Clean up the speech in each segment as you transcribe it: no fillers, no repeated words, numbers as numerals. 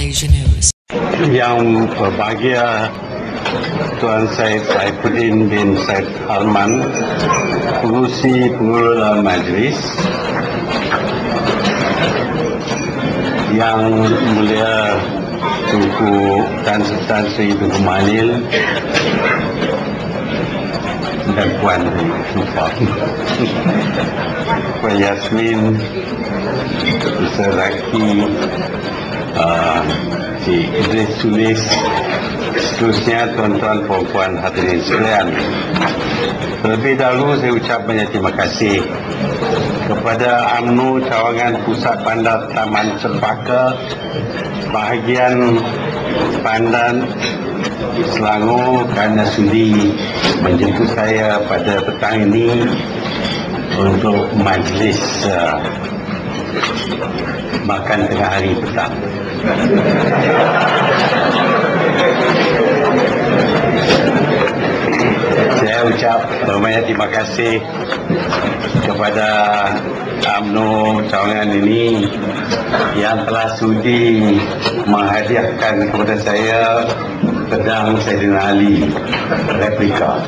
Malaysia News. Yang berbahagia Tuan Syed Saifuddin bin Syed Harman, Pengerusi Pengelola Majlis, Yang Mulia Tunku Tan Sri Tunku Mahathir dan Puan Puan Yasmin, Mr. Raki, Cik Idris Sulis, seterusnya tuan-tuan puan-puan hadirin sekalian. Terlebih dahulu saya ucap banyak terima kasih kepada UMNO Cawangan Pusat Bandar Taman Cempaka bahagian Pandan Selangor kerana sudi menjemput saya pada petang ini untuk majlis makan tengah hari petang. Saya ucap banyak terima kasih kepada UMNO Cawangan ini yang telah sudi menghadiahkan kepada saya pedang Saidina Ali replika.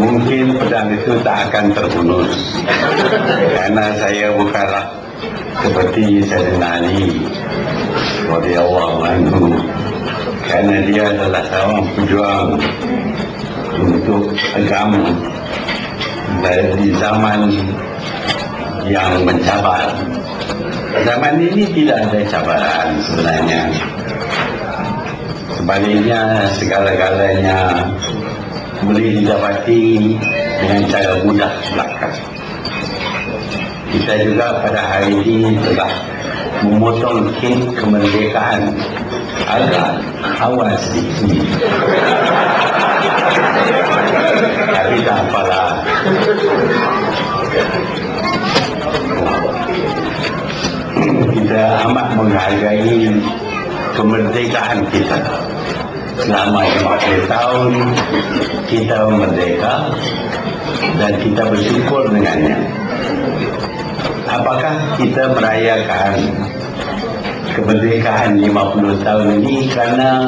Mungkin pedang itu tak akan terhunus karena saya bukanlah seperti Saidina Ali radhiyallahu anhu, kerana dia adalah seorang pejuang untuk agama di zaman yang mencabar. Zaman ini tidak ada cabaran sebenarnya, sebaliknya segala-galanya boleh didapati dengan cara mudah belaka. Kita juga pada hari ini telah memotong kek kemerdekaan agak awal sedikit, tapi tak apalah. Kita amat menghargai kemerdekaan kita. Selama 50 tahun kita merdeka dan kita bersyukur dengannya. Apakah kita merayakan kemerdekaan 50 tahun ini kerana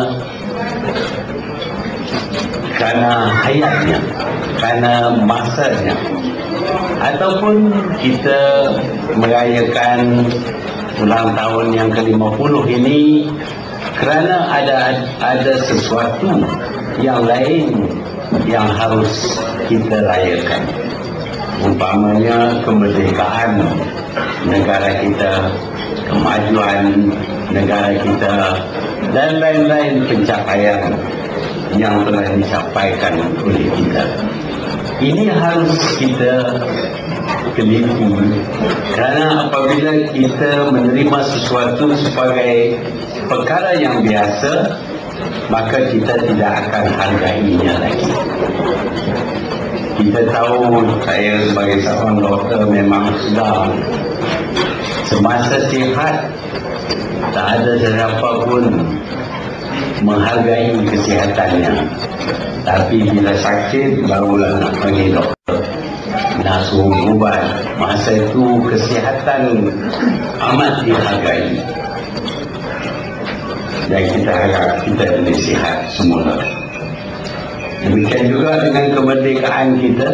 hayatnya, kerana masanya, ataupun kita merayakan ulang tahun yang ke-50 ini kerana ada sesuatu yang lain yang harus kita rayakan, umpamanya kemerdekaan negara kita, kemajuan negara kita, dan lain-lain pencapaian yang telah dicapaikan oleh kita. Ini harus kita teliti, kerana apabila kita menerima sesuatu sebagai perkara yang biasa, maka kita tidak akan hargainya lagi. Kita tahu, saya sebagai seorang doktor memang sudah semasa sihat tak ada siapa pun menghargai kesihatannya, tapi bila sakit barulah nak panggil doktor, nak suruh ubat. Masa itu kesihatan amat dihargai, dan kita harap kita boleh sihat semula. Demikian juga dengan kemerdekaan kita.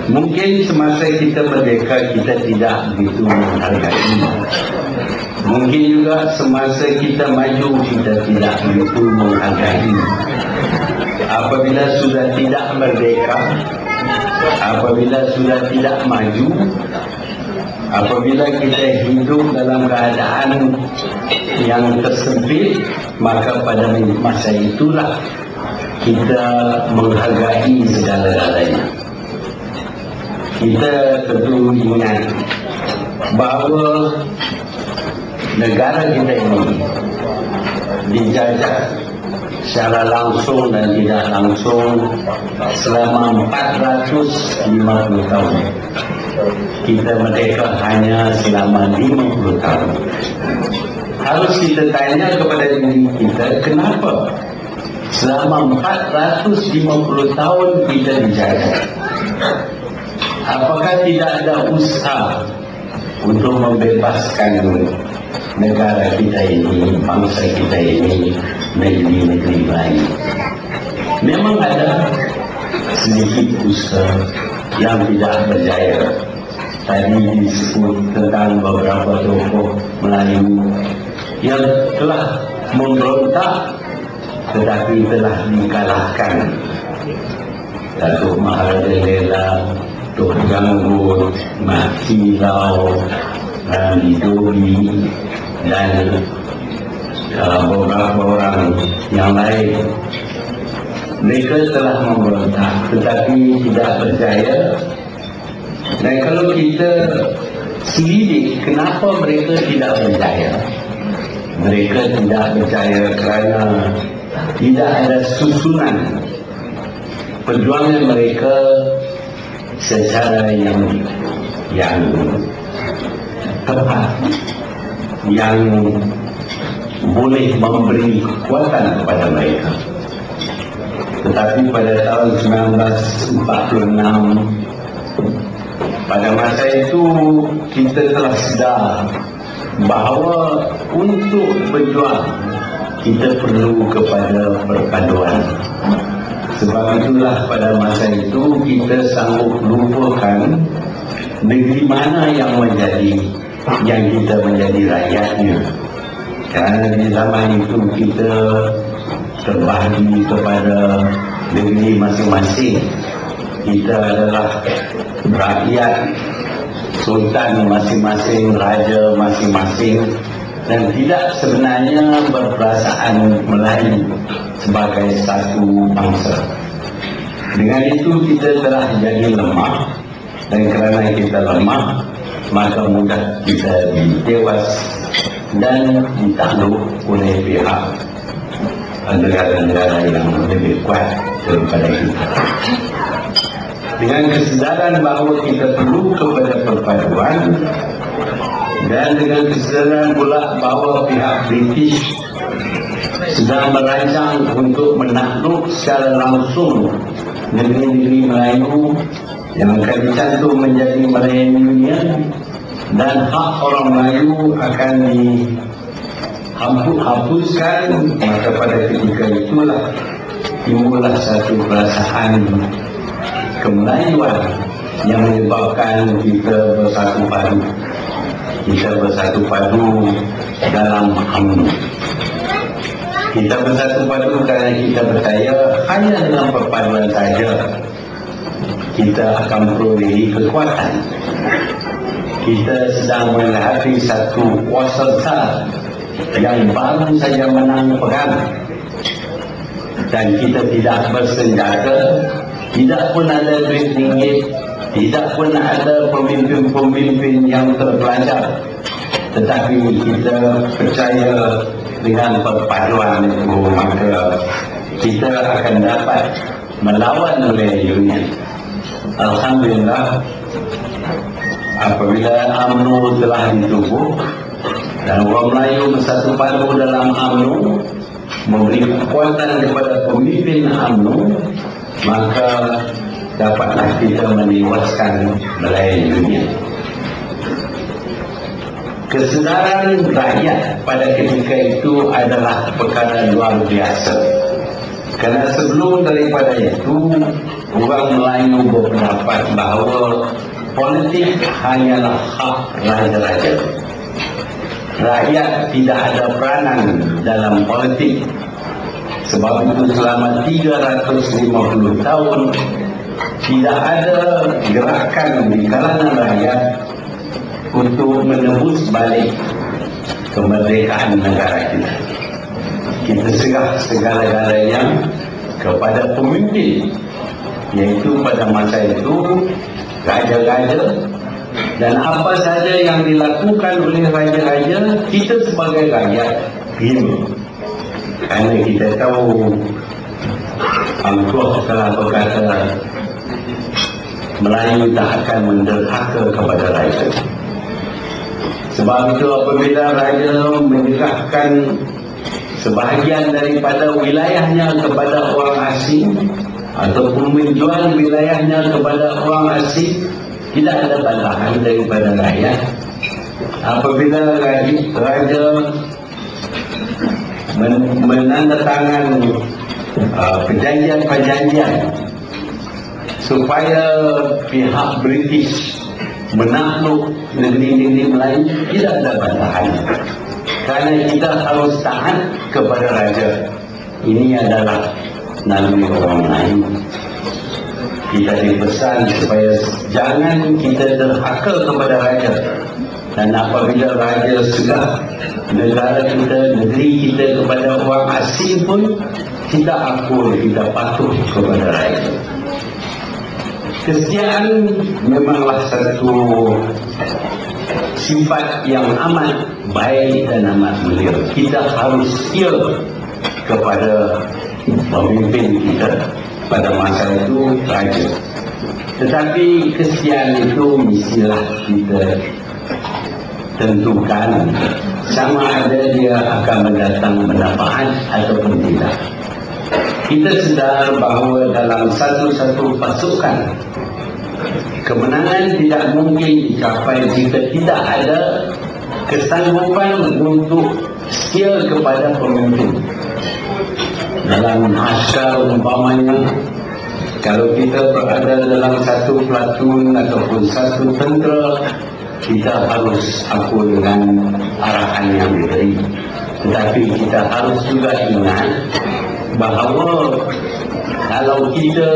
Mungkin semasa kita merdeka kita tidak begitu menghargai. Mungkin juga semasa kita maju kita tidak begitu menghargai. Apabila sudah tidak merdeka, apabila sudah tidak maju, apabila kita hidup dalam keadaan yang tersempit, maka pada masa itulah kita menghargai segala-galanya. Kita tentu ingat bahawa negara kita ini dijajah secara langsung dan tidak langsung selama 450 tahun. Kita merdeka hanya selama 50 tahun. Harus kita tanya kepada diri kita, kenapa selama 450 tahun kita dijajah. Apakah tidak ada usaha untuk membebaskan negara kita ini, bangsa kita ini, negeri-negeri lain? Memang ada sedikit usaha yang tidak berjaya. Tadi disebut tentang beberapa tokoh Melayu yang telah memberontak tetapi telah dikalahkan. Datuk Maharaja Lela, Tok Janggut, Mat Silau, Rani Doli, dan beberapa orang yang lain. Mereka telah memberontak tetapi tidak berjaya. Dan kalau kita selidik kenapa mereka tidak berjaya, mereka tidak berjaya kerana tidak ada susunan perjuangan mereka secara yang tepat, yang boleh memberi kekuatan kepada mereka. Tetapi pada tahun 1946, pada masa itu kita telah sedar bahawa untuk berjuang kita perlu kepada perpaduan. Sebab itulah pada masa itu kita sanggup lupakan negeri mana yang kita menjadi rakyatnya. Kerana di zaman itu kita terbahagi kepada negeri masing-masing. Kita adalah rakyat, sultan masing-masing, raja masing-masing, dan tidak sebenarnya berperasaan Melayu sebagai satu bangsa. Dengan itu kita telah jadi lemah, dan kerana kita lemah maka mudah kita ditewas dan ditakluk oleh pihak negara-negara yang lebih kuat daripada kita. Dengan kesedaran bahawa kita perlu kepada perpaduan, dan dengan kesedaran pula bahawa pihak British sedang merancang untuk menakluk secara langsung negeri-negeri Melayu yang akan dicantum menjadi Malayan Union, dan hak orang Melayu akan dihapuskan, maka pada ketika itulah timbullah satu perasaan kemelayuan yang menyebabkan kita bersatu padu. Kita bersatu padu dalam UMNO. Kita bersatu padu kerana kita percaya hanya dengan perpaduan saja kita akan perolehi kekuatan. Kita sedang menghadapi satu kuasa besar yang baru saja menang perang, dan kita tidak bersenjata, tidak pun ada duit ringgit, tidak pun ada pemimpin-pemimpin yang terpelajar, tetapi kita percaya dengan perpaduan itu maka kita akan dapat melawan oleh Union. Alhamdulillah, apabila UMNO telah ditubuh dan orang Melayu bersatu padu dalam UMNO, memberi kekuatan kepada pemimpin UMNO, maka dapatlah kita menewaskan Malayan Union. Kesedaran rakyat pada ketika itu adalah perkara luar biasa. Kerana sebelum daripada itu, orang Melayu berpendapat bahawa politik hanyalah hak raja-raja. Rakyat tidak ada peranan dalam politik. Sebab itu selama 350 tahun tidak ada gerakan di kalangan rakyat untuk menebus balik kemerdekaan negara kita. Kita serah segala-galanya kepada pemimpin, yaitu pada masa itu raja-raja, dan apa saja yang dilakukan oleh raja-raja kita sebagai rakyat terima. Kerana kita tahu Angkuh telah berkata Melayu tak akan menderhaka kepada raja. Sebab itu apabila raja menyerahkan sebahagian daripada wilayahnya kepada orang asing ataupun menjual wilayahnya kepada orang asing, tidak ada bantahan daripada rakyat. Apabila raja menandatangani perjanjian supaya pihak British menakluk negeri-negeri Melayu, tidak ada bantahan, kerana kita harus taat kepada raja. Ini adalah naluri orang Melayu. Kita dipesan supaya jangan kita derhaka kepada raja, dan apabila raja sudah negara kita, negeri kita kepada orang asing pun, kita akui, kita patuh kepada raja. Kesetiaan memanglah satu sifat yang amat baik dan amat mulia. Kita harus setia kepada pemimpin kita, pada masa itu raja. Tetapi kesetiaan itu mestilah kita tentukan sama ada dia akan mendatang manfaat ataupun tidak. Kita sedar bahawa dalam satu-satu pasukan, kemenangan tidak mungkin dicapai jika tidak ada kesanggupan untuk setia kepada pemimpin. Dalam askar umpamanya, kalau kita berada dalam satu platoon ataupun satu tentera, kita harus akui dengan arahan yang diberi. Tetapi kita harus juga ingat bahawa kalau kita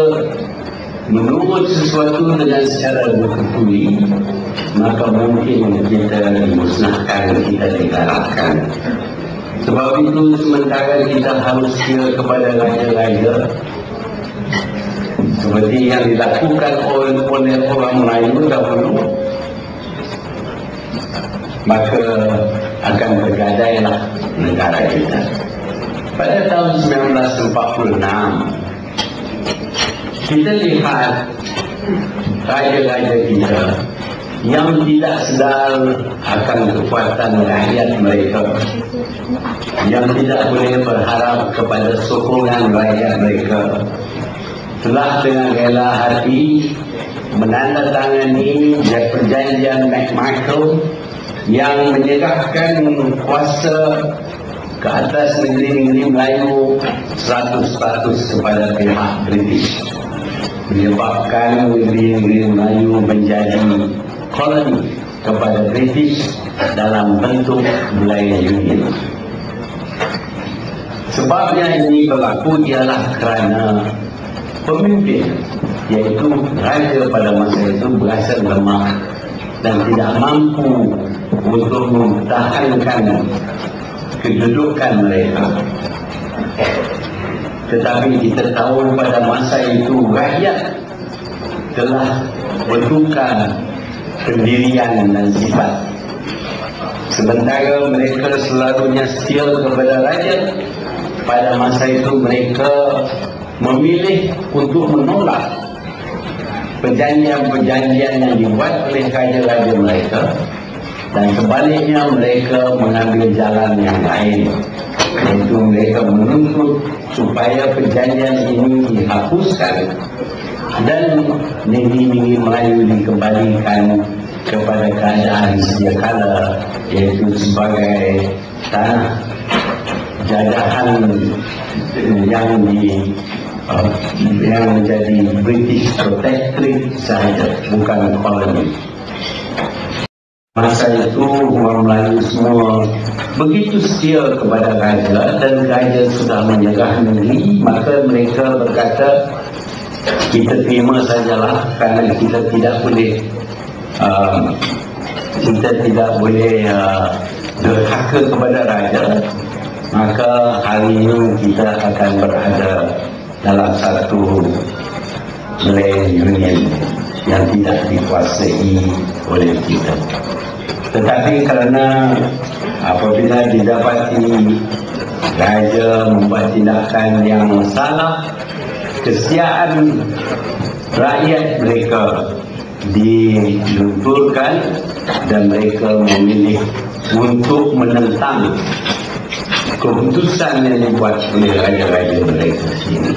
menurut sesuatu dengan secara berketuli, maka mungkin kita dimusnahkan, kita digalakkan. Sebab itu sementara kita harus setia kepada raja-raja seperti yang dilakukan oleh orang Melayu dahulu, maka akan bergadailah negara kita. Pada tahun 1946, kita lihat raja-raja kita yang tidak sedar akan kekuatan rakyat mereka, yang tidak boleh berharap kepada sokongan rakyat mereka, telah dengan rela hati menandatangani perjanjian McMichael yang menyerahkan kuasa ke atas negeri-negeri Melayu 100% kepada pihak British, menyebabkan negeri-negeri Melayu menjadi koloni kepada British dalam bentuk Melayu Union. Sebabnya ini berlaku ialah kerana pemimpin, iaitu raja pada masa itu, berasa lemah dan tidak mampu untuk mempertahankan kedudukan mereka. Tetapi kita tahu pada masa itu rakyat telah bertukar pendirian dan sifat. Sementara mereka selalunya setia kepada raja, pada masa itu mereka memilih untuk menolak perjanjian-perjanjian yang dibuat oleh raja-raja mereka, dan sebaliknya mereka mengambil jalan yang lain, iaitu mereka menuntut supaya perjanjian ini dihapuskan dan negeri-negeri Melayu dikembalikan kepada keadaan sedia kala, iaitu sebagai tanah jajahan yang menjadi British Protectorate sahaja, bukan koloni. Masa itu orang Melayu semua begitu setia kepada raja, dan raja sudah menyerah negeri, maka mereka berkata, kita terima sajalah, kerana kita tidak boleh derhaka kepada raja. Maka hari ini kita akan berada dalam satu Melayu Union yang tidak dikuasai oleh kita. Tetapi kerana apabila didapati raja membuat tindakan yang salah, kesetiaan rakyat mereka dilunturkan dan mereka memilih untuk menentang keputusan yang dibuat oleh raja-raja mereka sini.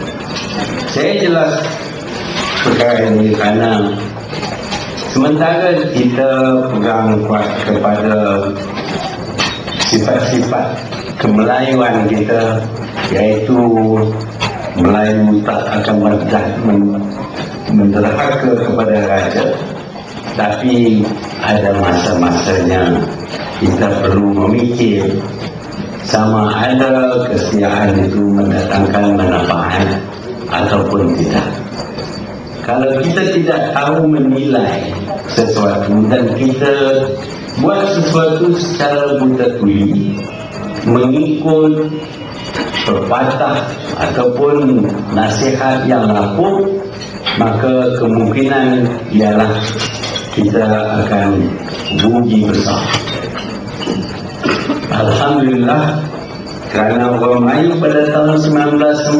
Saya jelas perkara ini kerana sementara kita pegang kuat kepada sifat-sifat kemelayuan kita, iaitu Melayu tak akan menderhaka kepada raja, tapi ada masa-masanya kita perlu memikir sama ada kesetiaan itu mendatangkan manfaat ataupun tidak. Kalau kita tidak tahu menilai sesuatu dan kita buat sesuatu secara buta tuli, mengikut pepatah ataupun nasihat yang rapuh, maka kemungkinan ialah kita akan rugi besar. Alhamdulillah, kerana orang Melayu pada tahun 1946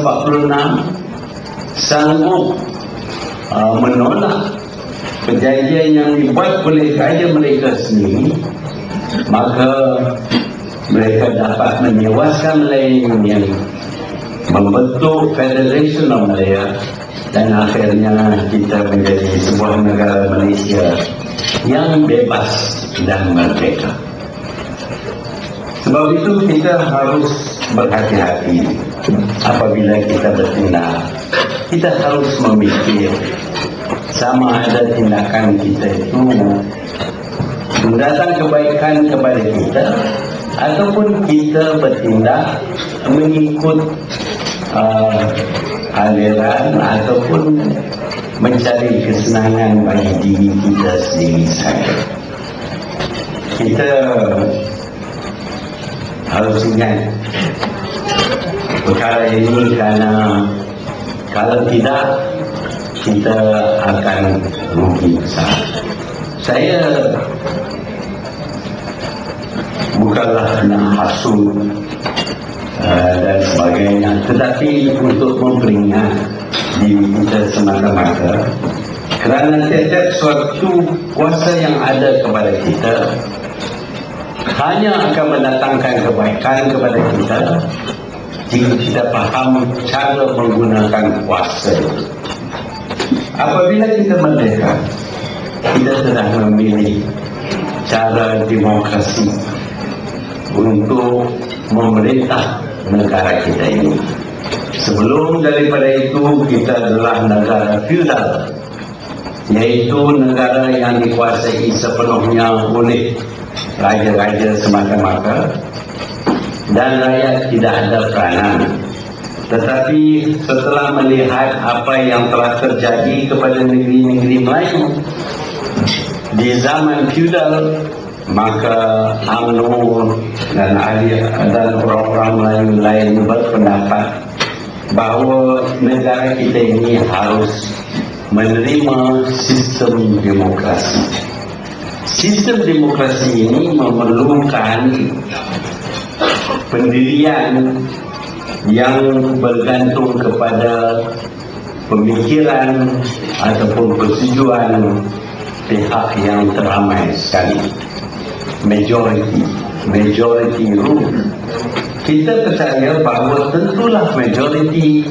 sanggup menolak perjanjian yang dibuat oleh raja mereka sendiri, maka mereka dapat menewaskan Melayu yang membentuk Federation of Malaya, dan akhirnya kita menjadi sebuah negara Malaysia yang bebas dan merdeka. Sebab itu kita harus berhati-hati apabila kita bertindak. Kita harus memikir sama ada tindakan kita itu mendatang kebaikan kepada kita, ataupun kita bertindak mengikut aliran ataupun mencari kesenangan bagi diri kita sendiri saja. Kita harus ingat perkara ini, kerana kalau tidak kita akan rugi besar. Saya bukanlah nak hasut dan sebagainya, tetapi untuk memperingat diri kita semata-mata, kerana tiap-tiap suatu kuasa yang ada kepada kita hanya akan mendatangkan kebaikan kepada kita jika kita faham cara menggunakan kuasa itu. Apabila kita merdeka, kita sedang memilih cara demokrasi untuk memerintah negara kita ini. Sebelum daripada itu, kita adalah negara feudal, iaitu negara yang dikuasai sepenuhnya oleh raja-raja semata-mata, dan rakyat tidak ada peranan. Tetapi setelah melihat apa yang telah terjadi kepada negeri-negeri Melayu di zaman feudal, maka UMNO dan orang-orang Melayu lain berpendapat bahawa negara kita ini harus menerima sistem demokrasi. Sistem demokrasi ini memerlukan pendirian yang bergantung kepada pemikiran ataupun persetujuan pihak yang teramai sekali, majority rule. Kita percaya bahawa tentulah majority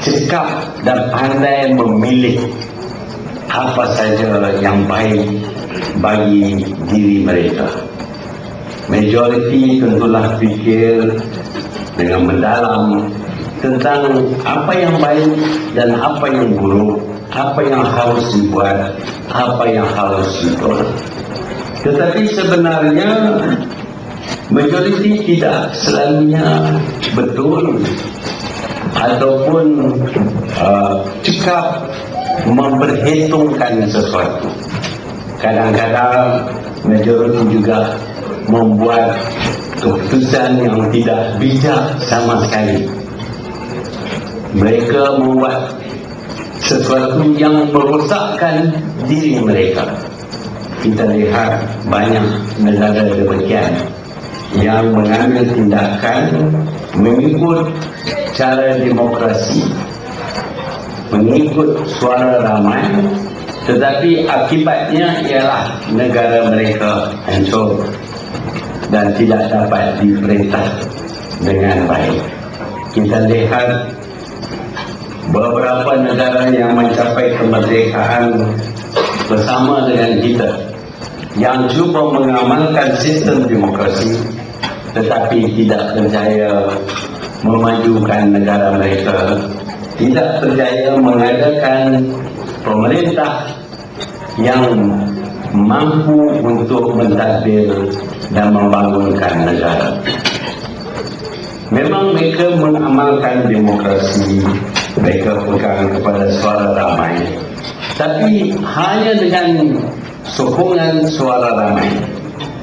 cekap dan pandai memilih apa saja yang baik bagi diri mereka. Majority tentulah fikir dengan mendalam tentang apa yang baik dan apa yang buruk, apa yang harus dibuat, apa yang harus ditolak. Tetapi sebenarnya majoriti tidak selalunya betul ataupun cekap memperhitungkan sesuatu. Kadang-kadang majoriti juga membuat keputusan yang tidak bijak sama sekali. Mereka membuat sesuatu yang merosakkan diri mereka. Kita lihat banyak negara demikian yang mengambil tindakan mengikut cara demokrasi, mengikut suara ramai, tetapi akibatnya ialah negara mereka hancur dan tidak dapat diperintah dengan baik. Kita lihat beberapa negara yang mencapai kemerdekaan bersama dengan kita, yang cuba mengamalkan sistem demokrasi tetapi tidak berjaya memajukan negara mereka, tidak berjaya mengadakan pemerintah yang mampu untuk mentadbir dan membangunkan negara. Memang mereka mengamalkan demokrasi, mereka pegang kepada suara ramai, tapi hanya dengan sokongan suara ramai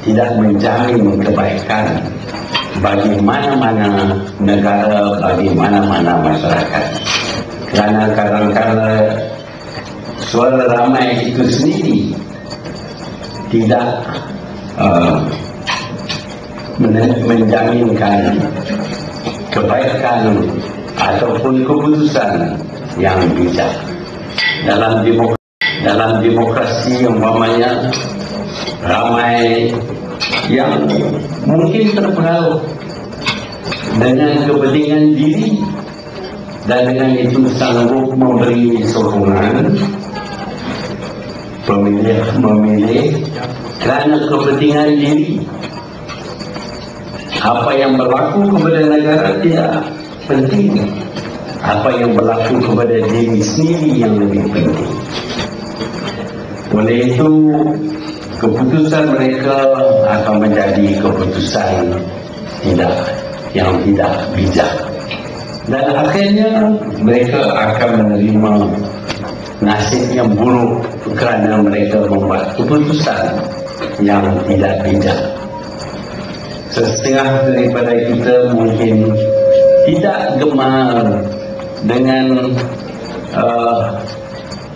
tidak menjamin kebaikan bagi mana-mana negara, bagi mana-mana masyarakat. Kerana kadang-kadang suara ramai itu sendiri tidak menjaminkan kebaikan ataupun keputusan yang bijak. Dalam demokrasi umpamanya ramai yang mungkin terpengaruh dengan kepentingan diri dan dengan itu sanggup memberi sokongan pemilih memilih kerana kepentingan diri. Apa yang berlaku kepada negara tidak penting, apa yang berlaku kepada diri sendiri yang lebih penting. Oleh itu keputusan mereka akan menjadi keputusan yang tidak bijak, dan akhirnya mereka akan menerima nasib yang buruk kerana mereka membuat keputusan yang tidak bijak. Setengah daripada kita mungkin tidak gemar dengan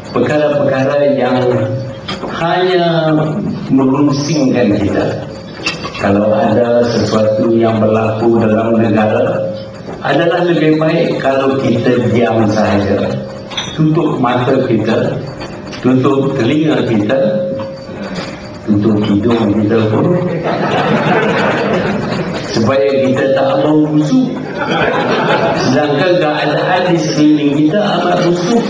perkara-perkara yang hanya merungsingkan kita. Kalau ada sesuatu yang berlaku dalam negara, adalah lebih baik kalau kita diam sahaja, tutup mata kita, tutup telinga kita, tutup hidung kita pun, supaya kita tak mau busuk. Sedangkan keadaan di sekeliling kita amat busuk.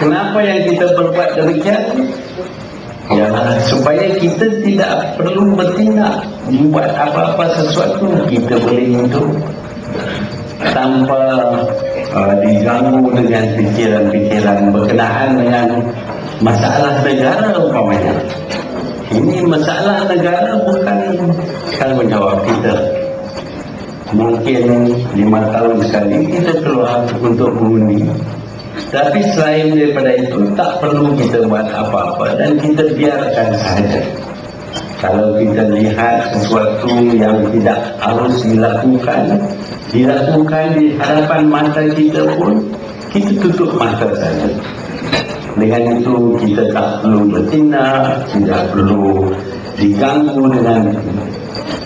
Kenapa yang kita berbuat demikian? Ialah supaya kita tidak perlu bertindak, membuat apa-apa sesuatu kita boleh hidup tanpa diganggu dengan fikiran-fikiran berkenaan dengan masalah negara umpamanya. Ini masalah negara bukan tanggungjawab kita. Mungkin 5 tahun sekali kita keluar untuk mengundi, tapi selain daripada itu tak perlu kita buat apa-apa dan kita biarkan sahaja. Kalau kita lihat sesuatu yang tidak harus dilakukan di hadapan mata kita pun, kita tutup mata saja. Dengan itu kita tak perlu bertindak, tidak perlu diganggu dengan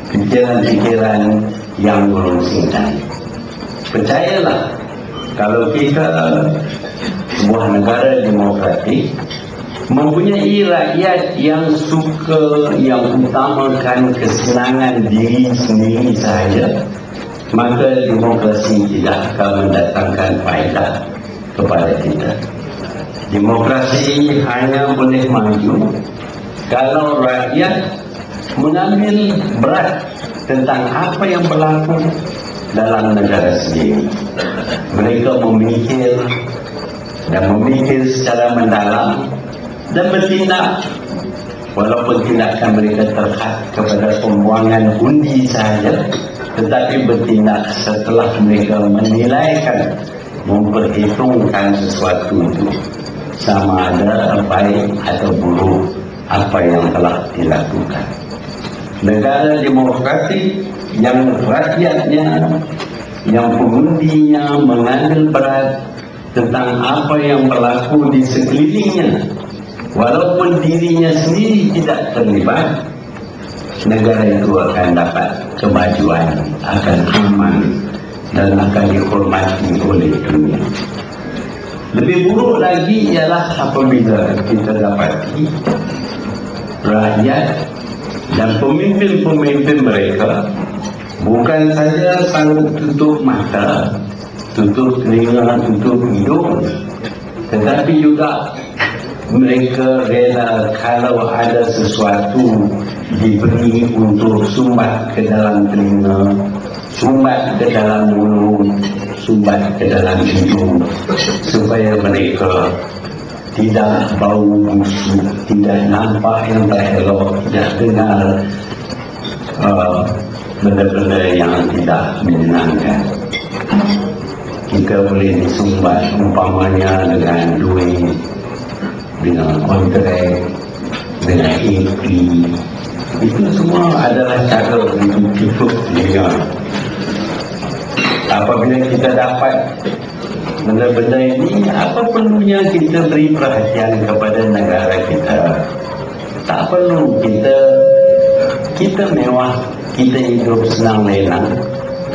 pikiran-pikiran yang merungsingkan. Percayalah, kalau kita sebuah negara demokratik mempunyai rakyat yang suka, yang utamakan kesenangan diri sendiri sahaja, maka demokrasi tidak akan mendatangkan faedah kepada kita. Demokrasi hanya boleh maju kalau rakyat mengambil berat tentang apa yang berlaku dalam negara sendiri. Mereka memikir secara mendalam dan bertindak, walaupun tindakan mereka terhad kepada pembuangan undi sahaja, tetapi bertindak setelah mereka menilaikan, memperhitungkan sesuatu itu, sama ada baik atau buruk apa yang telah dilakukan. Negara demokratik yang rakyatnya, yang pengundinya mengambil berat tentang apa yang berlaku di sekelilingnya, walaupun dirinya sendiri tidak terlibat, negara itu akan dapat kemajuan, akan aman dan akan dihormati oleh dunia. Lebih buruk lagi ialah apabila kita dapati rakyat Dan pemimpin-pemimpin mereka bukan saja sanggup tutup mata, tutup telinga, tutup hidung, tetapi juga mereka rela kalau ada sesuatu diberi untuk sumbat ke dalam telinga, sumbat ke dalam mulut, sumbat ke dalam hidung, supaya mereka tidak bau busuk, tidak nampak yang tak elok, tidak dengar benda-benda yang tidak menyenangkan. Kita boleh disumbat umpamanya dengan duit, dengan kontrak, dengan AP. Itu semua adalah cara untuk tipu dia. Apabila kita dapat benda-benda ini, apa perlunya kita beri perhatian kepada negara kita? Tak perlu kita mewah, kita hidup senang lenang.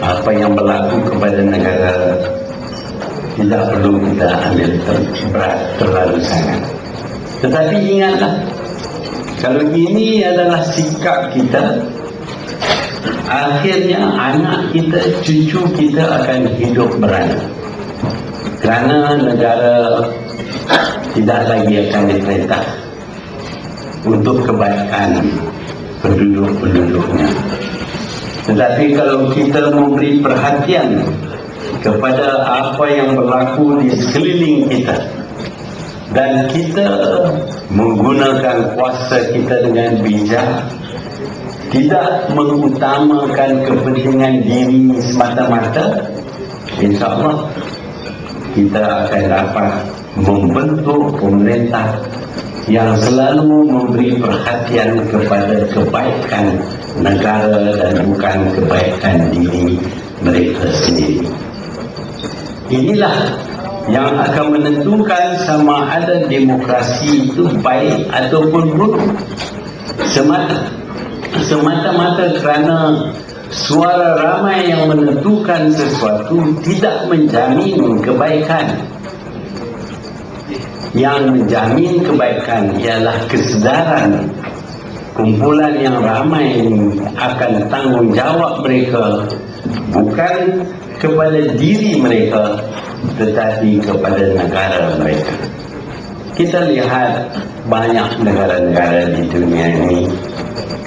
Apa yang berlaku kepada negara tidak perlu kita ambil berat terlalu sangat. Tetapi ingatlah, kalau ini adalah sikap kita, akhirnya anak kita, cucu kita akan hidup beranak. Kerana negara tidak lagi akan diperintah untuk kebaikan penduduk-penduduknya. Tetapi kalau kita memberi perhatian kepada apa yang berlaku di sekeliling kita, dan kita menggunakan kuasa kita dengan bijak, tidak mengutamakan kepentingan diri semata-mata, insya-Allah kita akan dapat membentuk pemerintah yang selalu memberi perhatian kepada kebaikan negara dan bukan kebaikan diri mereka sendiri. Inilah yang akan menentukan sama ada demokrasi itu baik ataupun buruk. Semata-mata kerana suara ramai yang menentukan sesuatu tidak menjamin kebaikan. Yang menjamin kebaikan ialah kesedaran kumpulan yang ramai akan tanggungjawab mereka, bukan kepada diri mereka, tetapi kepada negara mereka. Kita lihat banyak negara-negara di dunia ini,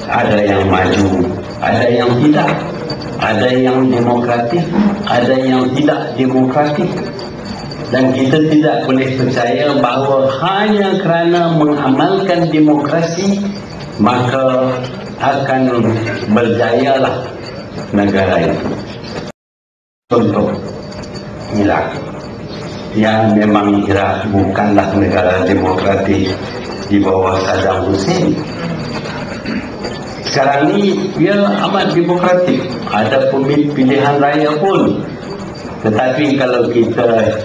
ada yang maju, ada yang tidak, ada yang demokratik, ada yang tidak demokratik. Dan kita tidak boleh percaya bahawa hanya kerana mengamalkan demokrasi maka akan berjayalah negara itu. Contoh Iraq, yang memang Iraq bukanlah negara demokratik di bawah Saddam Hussein. Sekarang ini dia amat demokratik, ada pemilihan raya pun. Tetapi kalau kita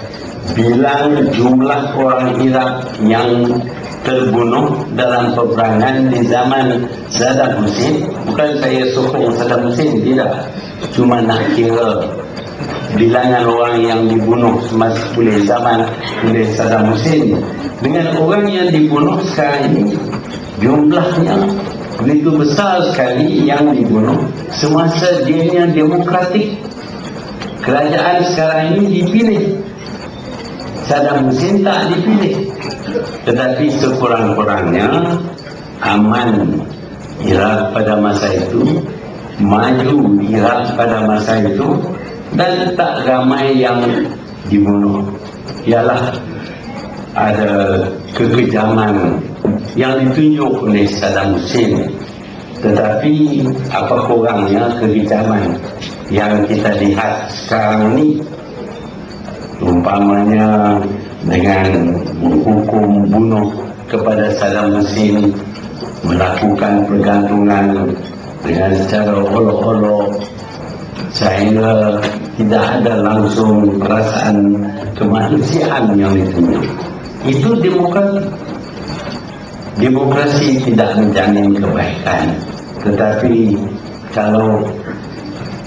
bilang jumlah orang Iraq yang terbunuh dalam peperangan di zaman Saddam Hussein, bukan saya sokong Saddam Hussein, tidak, cuma nak kira bilangan orang yang dibunuh semasa oleh zaman oleh Saddam Hussein dengan orang yang dibunuh sekarang ini, jumlahnya begitu besar sekali yang dibunuh semasa dia demokratik. Kerajaan sekarang ini dipilih, Saddam Hussein tak dipilih. Tetapi sekurang-kurangnya aman Iraq pada masa itu, maju Iraq pada masa itu, dan tak ramai yang dibunuh. Ialah ada kekejaman yang ditunjuk oleh Saddam Hussein, tetapi apa kurangnya kekejaman yang kita lihat sekarang ini, umpamanya dengan menghukum bunuh kepada Saddam Hussein, melakukan pergantungan dengan secara olok-olok sehingga tidak ada langsung perasaan kemanusiaan yang ditunjuk. Itu demokrasi. Demokrasi tidak menjamin kebaikan, tetapi kalau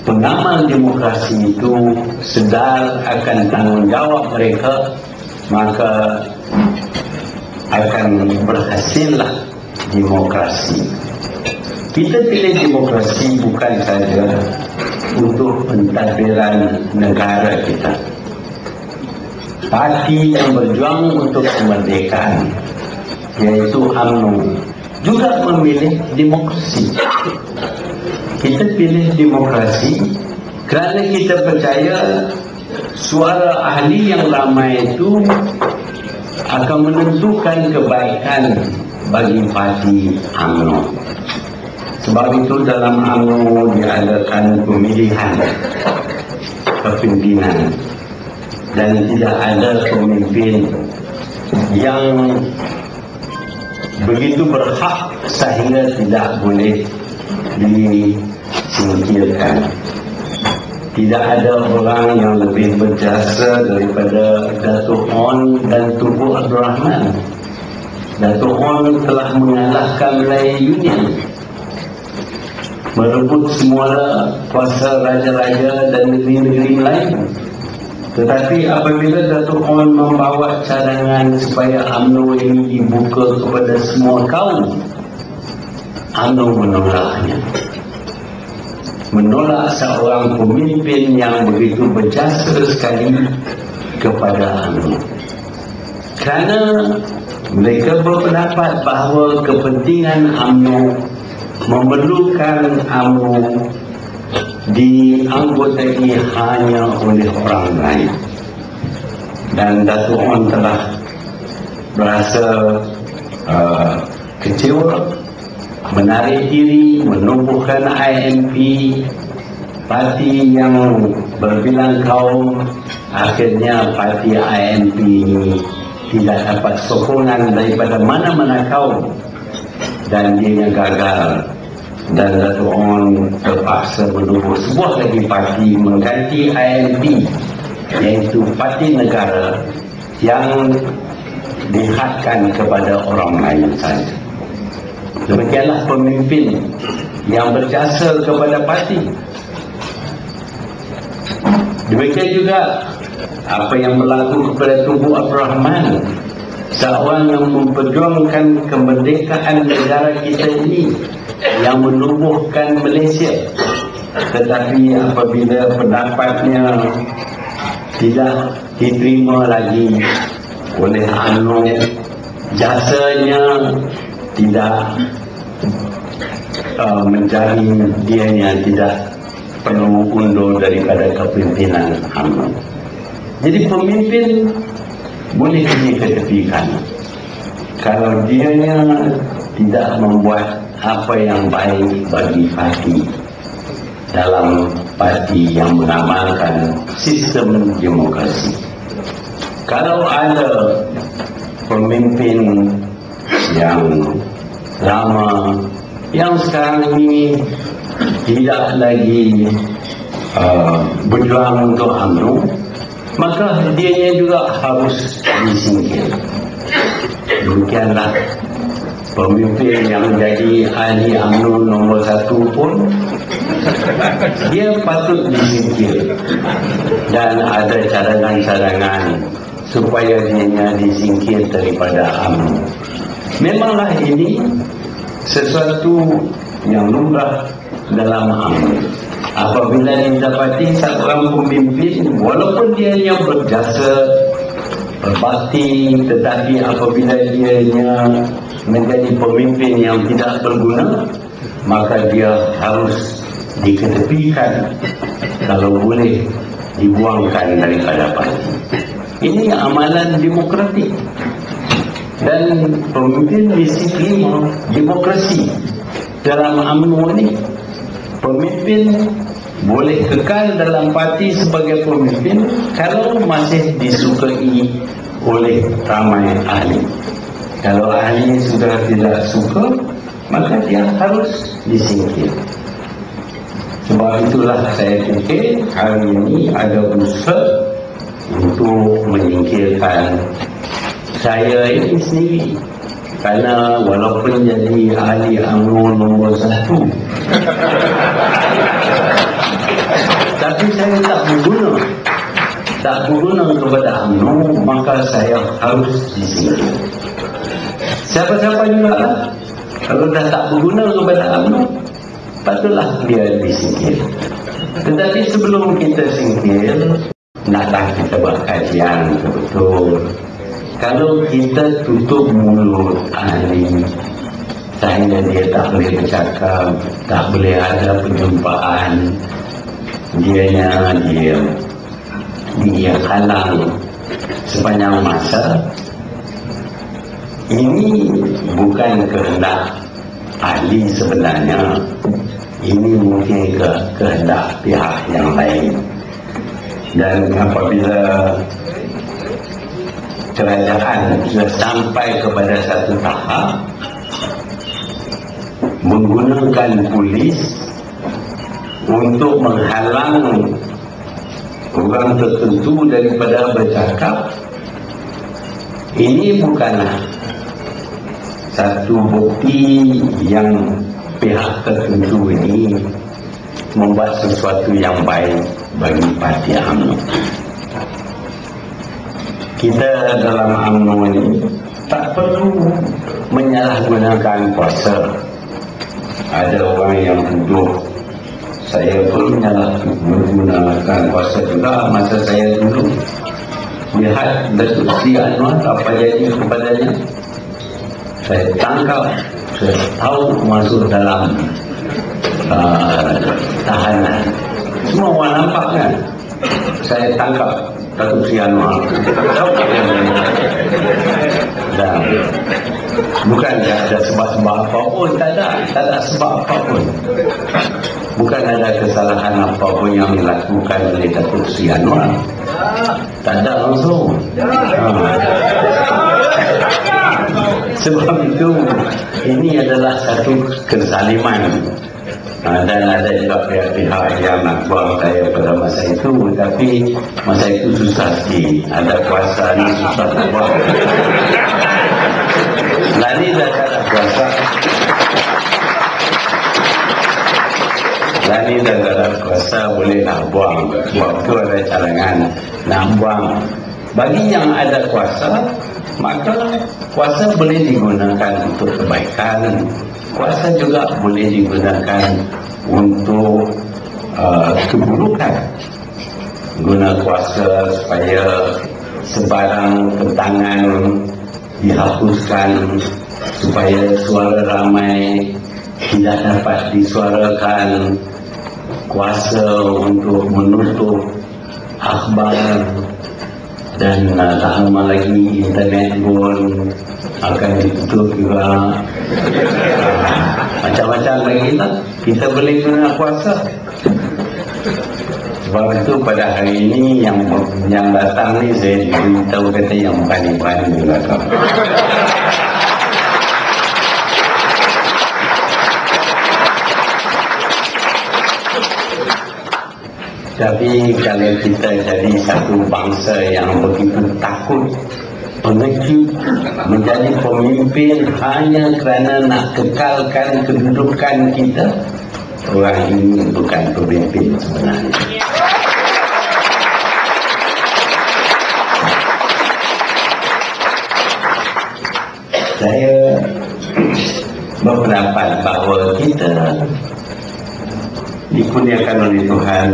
pengamal demokrasi itu sedar akan tanggungjawab mereka, maka akan berhasillah demokrasi. Kita pilih demokrasi bukan saja untuk pentadbiran negara kita. Parti yang berjuang untuk kemerdekaan, yaitu UMNO, juga memilih demokrasi. Kita pilih demokrasi kerana kita percaya suara ahli yang ramai itu akan menentukan kebaikan bagi parti UMNO. Sebab itu dalam UMNO diadakan pemilihan kepimpinan dan tidak ada pemimpin yang begitu berhak sehingga tidak boleh disingkirkan. Tidak ada orang yang lebih berjasa daripada Datuk On dan Tunku Abdul Rahman. Datuk On telah mengalahkan Melayu Union, merebut semula kuasa raja-raja dan negeri-negeri Melayu. Tetapi apabila Datuk On membawa cadangan supaya UMNO ini dibuka kepada semua kaum, UMNO menolaknya. Menolak seorang pemimpin yang begitu berjasa sekali kepada UMNO. Kerana mereka berpendapat bahawa kepentingan UMNO memerlukan UMNO dianggotai hanya oleh orang lain. Dan Datuk On telah berasa kecewa, menarik diri, menubuhkan IMP, parti yang berbilang kaum. Akhirnya parti IMP ini tidak dapat sokongan daripada mana-mana kaum dan dia gagal. Dan Datuk On terpaksa menubuh sebuah lagi parti mengganti IMP, iaitu Parti Negara yang dihadkan kepada orang lain saja. Demikianlah pemimpin yang berjasa kepada parti. Demikian juga apa yang berlaku kepada Tunku Abdul Rahman, seorang yang memperjuangkan kemerdekaan negara kita ini, yang menubuhkan Malaysia. Tetapi apabila pendapatnya tidak diterima lagi oleh UMNO, jasanya tidak menjamin dianya tidak perlu undur daripada kepimpinan UMNO. Jadi pemimpin boleh diketepikan kalau dianya tidak membuat apa yang baik bagi parti dalam parti yang mengamalkan sistem demokrasi. Kalau ada pemimpin yang lama yang sekarang ini tidak lagi berjuang untuk UMNO, maka dianya juga harus disingkir. Demikianlah pemimpin yang menjadi ahli UMNO nombor 1 pun dia patut disingkir, dan ada cadangan-cadangan supaya dia disingkir daripada UMNO. Memanglah ini sesuatu yang lumrah dalam UMNO. Apabila didapati seorang pemimpin walaupun dia yang berjasa berbakti, tetapi apabila dia menjadi pemimpin yang tidak berguna, maka dia harus diketepikan, kalau boleh dibuangkan daripada parti. Ini amalan demokratik, dan pemimpin disiplin demokrasi dalam UMNO ini. Pemimpin boleh kekal dalam parti sebagai pemimpin kalau masih disukai oleh ramai ahli. Kalau ahli sudah tidak suka, maka dia harus disingkir. Sebab itulah saya fikir hari ini ada usaha untuk menyingkirkan saya ini sendiri. Kerana walaupun jadi ahli UMNO nombor 1, tapi saya tak berguna kepada UMNO, maka saya harus disingkir. Siapa-siapa juga Kalau dah tak berguna kepada UMNO, patutlah dia disingkir. Tetapi sebelum kita singkir, naklah kita buat kajian betul. Kalau kita tutup mulut ahli, sehingga dia tak boleh bercakap, tak boleh ada perjumpaan, dia halang sepanjang masa, ini bukan kehendak ahli sebenarnya, ini mungkin kehendak pihak yang lain. Dan apabila kerajaan sudah sampai kepada satu tahap menggunakan polis untuk menghalang orang tertentu daripada bercakap, ini bukanlah satu bukti yang pihak tertentu ini membuat sesuatu yang baik bagi parti UMNO. Kita dalam UMNO ini tak perlu menyalahgunakan kuasa. Ada orang yang tuduh saya pun menggunakan kuasa juga masa saya dulu. Lihat Datuk Seri Anwar apa jadi kepadanya. Saya tangkap, saya tahu masuk dalam tahanan. Semua orang nampak kan? Saya tangkap Datuk Seri Anwar. Dan bukan ada sebab-sebab apapun, tak ada sebab apapun. Bukan ada kesalahan apapun yang dilakukan oleh Datuk Seri Anwar. Tak ada langsung. Sebab itu ini adalah satu kezaliman. Dan ada juga pihak-pihak yang nak buang saya pada masa itu, tapi masa itu susah sikit. Ada kuasa ni susah nak buang. Lari dah tak ada kuasa. Lari dah tak ada kuasa, boleh nak buang. Waktu ada cadangan nak buang. Bagi yang ada kuasa, maka kuasa boleh digunakan untuk kebaikan. Kuasa juga boleh digunakan untuk keburukan. Guna kuasa supaya sebarang tentangan dihapuskan, supaya suara ramai tidak dapat disuarakan. Kuasa untuk menutup akhbar, dan tak lama lagi internet pun akan ditutup juga. Macam-macam lagi lah kita boleh guna kuasa. Sebab itu pada hari ini yang datang ni saya diberitahu kata yang berani-berani juga kau. Tapi kalau kita jadi satu bangsa yang begitu takut, pengecut, menjadi pemimpin hanya kerana nak kekalkan kedudukan kita, orang ini bukan pemimpin sebenarnya. Saya berpendapat bahawa kita dikurniakan oleh Tuhan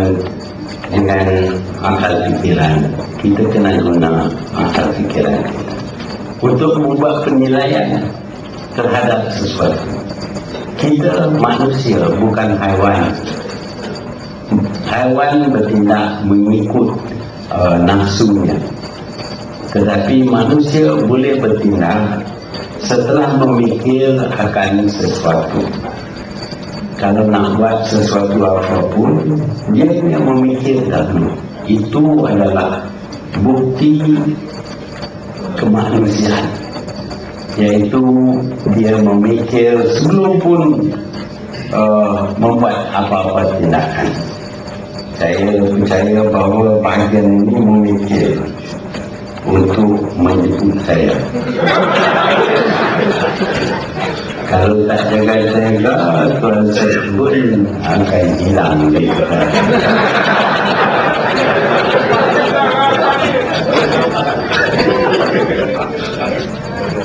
dengan akal fikiran. Kita kena guna akal fikiran kita untuk membuat penilaian terhadap sesuatu. Kita manusia, bukan haiwan. Haiwan bertindak mengikut nafsunya, tetapi manusia boleh bertindak setelah memikir akan sesuatu. Kalau nak buat sesuatu apapun, dia punya memikir dahulu. Itu adalah bukti kemanusiaan, iaitu dia memikir sebelum pun membuat apa-apa tindakan. Saya percaya bahawa bahagian ini memikir untuk menjemput saya. Kalau tak jaga-jaga, Tuhan saya pun akan hilang gitu.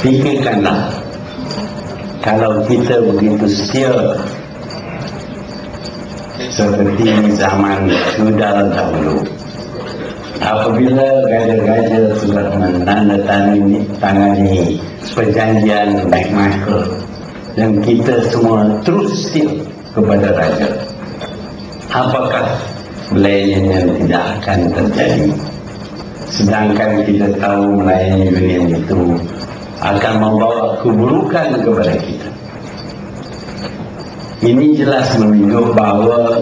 Fikirkanlah, kalau kita begitu setia seperti zaman feudal dahulu. Apabila raja-raja sudah menandatangani perjanjian Magna dan kita semua terus setia kepada raja, apakah belayannya tidak akan terjadi? Sedangkan kita tahu melayani union itu akan membawa keburukan kepada kita. Ini jelas menunjuk bahawa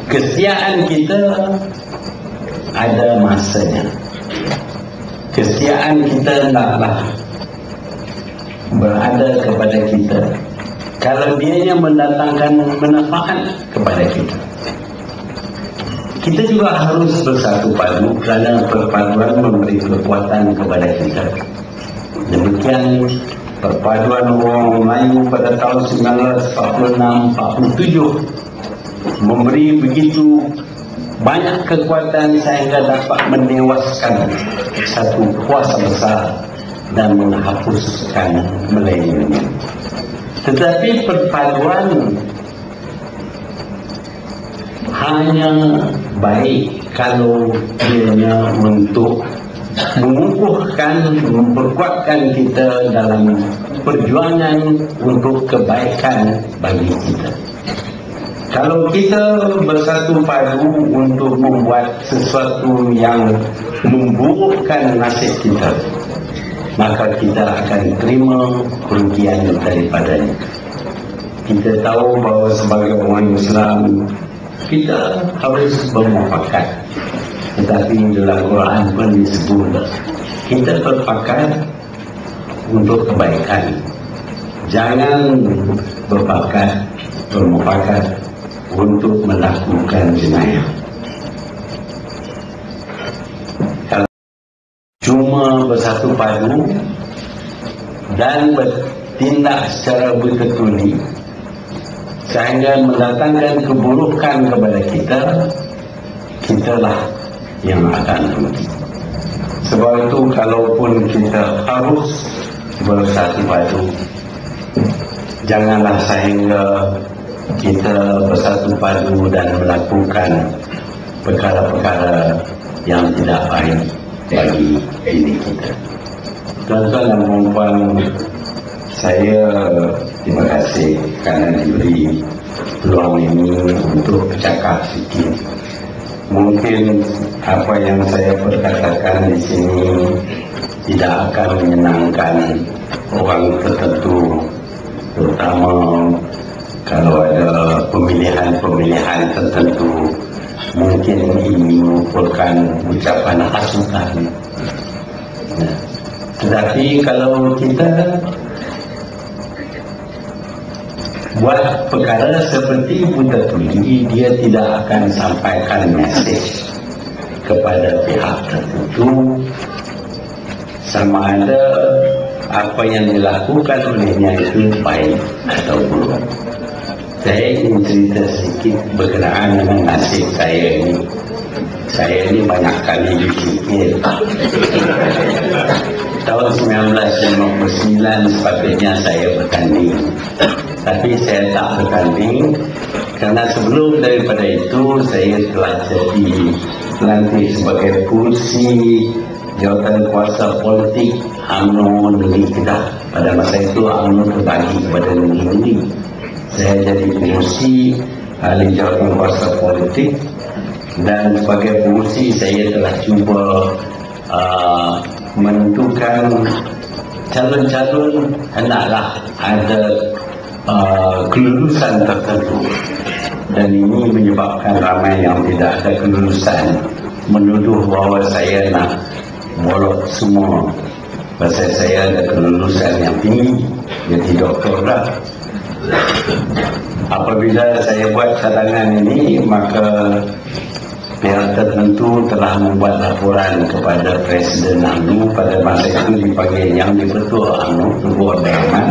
kesetiaan kita ada masanya. Kesetiaan kita hendaklah berada kepada kita kalau dianya mendatangkan manfaat kepada kita. Kita juga harus bersatu padu kerana perpaduan memberi kekuatan kepada kita. Demikian perpaduan orang Melayu pada tahun 1946-47 memberi begitu banyak kekuatan sehingga dapat menewaskan satu kuasa besar dan menghapuskan Melayu. Tetapi perpaduan hanya baik kalau dia untuk mengukuhkan, memperkuatkan kita dalam perjuangan untuk kebaikan bagi kita. Kalau kita bersatu padu untuk membuat sesuatu yang memburukkan nasib kita, maka kita akan terima kerugian daripadanya. Kita tahu bahawa sebagai orang Islam kita harus bermufakat. Tetapi dalam Quran pun disebut kita berpakat untuk kebaikan. Jangan bermufakat untuk melakukan jenayah. Kalau cuma bersatu padu dan bertindak secara bertetuli sehingga mendatangkan keburukan kepada kita, kitalah yang akan rugi. Sebab itu kalaupun kita harus bersatu padu, janganlah sehingga kita bersatu padu dan melakukan perkara-perkara yang tidak baik bagi diri kita. Tuan-tuan dan puan-puan, saya terima kasih kerana diberi peluang ini untuk bercakap sedikit. Mungkin apa yang saya perkatakan di sini tidak akan menyenangkan orang tertentu, terutama kalau ada pemilihan tertentu mungkin ini merupakan ucapan hasutan. Tetapi kalau kita buat perkara seperti buta tuli, dia tidak akan sampaikan mesej kepada pihak tertentu sama ada apa yang dilakukan olehnya itu baik atau buruk. Saya ingin cerita sedikit berkenaan dengan nasib saya ini. Saya ini banyak kali dipikir. Tahun 1959 sepatutnya saya bertanding, tapi saya tak bertanding kerana sebelum daripada itu saya telah jadi dilantik sebagai kursi jawatan kuasa politik UMNO Negeri Kedah. Pada masa itu UMNO terbagi kepada negeri-negeri. Saya jadi pengurusi ahli jawatan kuasa politik, dan sebagai pengurusi saya telah cuba menentukan calon-calon hendaklah ada kelulusan tertentu, dan ini menyebabkan ramai yang tidak ada kelulusan menuduh bahawa saya nak molot semua. Pasal saya ada kelulusan yang tinggi, jadi doktor dah. Apabila saya buat cadangan ini, maka pihak tertentu telah membuat laporan kepada Presiden UMNO. Pada masa itu dipanggil yang di-Ketua UMNO, Tunku Abdul Rahman,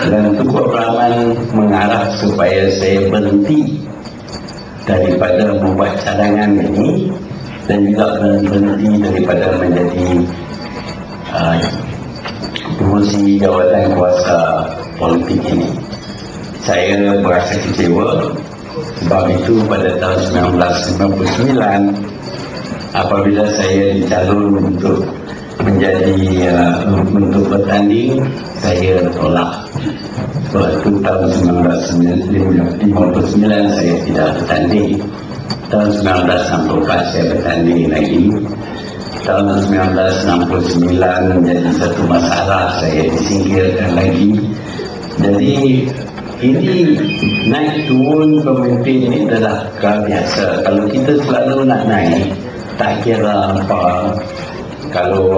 dan Tunku Abdul Rahman mengarah supaya saya berhenti daripada membuat cadangan ini dan juga berhenti daripada menjadi pengurusi jawatan kuasa politik ini. Saya berasa kecewa sebab itu pada tahun 1999 apabila saya dicalon untuk untuk bertanding, saya tolak. Sebab itu tahun 1959 saya tidak bertanding. Tahun 1964 saya bertanding lagi. Tahun 1969 menjadi satu masalah, saya disingkirkan lagi. Jadi ini naik turun pemimpin ini adalah biasa. Kalau kita selalu nak naik, tak kira apa, kalau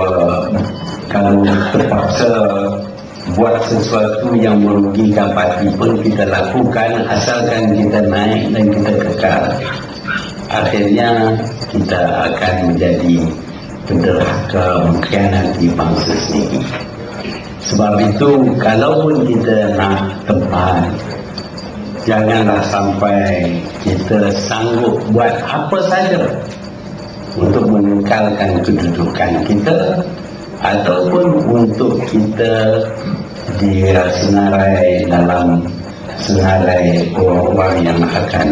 terpaksa buat sesuatu yang merugikan parti pun kita lakukan, asalkan kita naik dan kita kekal. Akhirnya kita akan menjadi penderhaka, mengkhianati bangsa sendiri. Sebab itu kalaupun kita nak tempat, janganlah sampai kita sanggup buat apa saja untuk meninggalkan kedudukan kita ataupun untuk kita disenarai dalam senarai orang-orang yang akan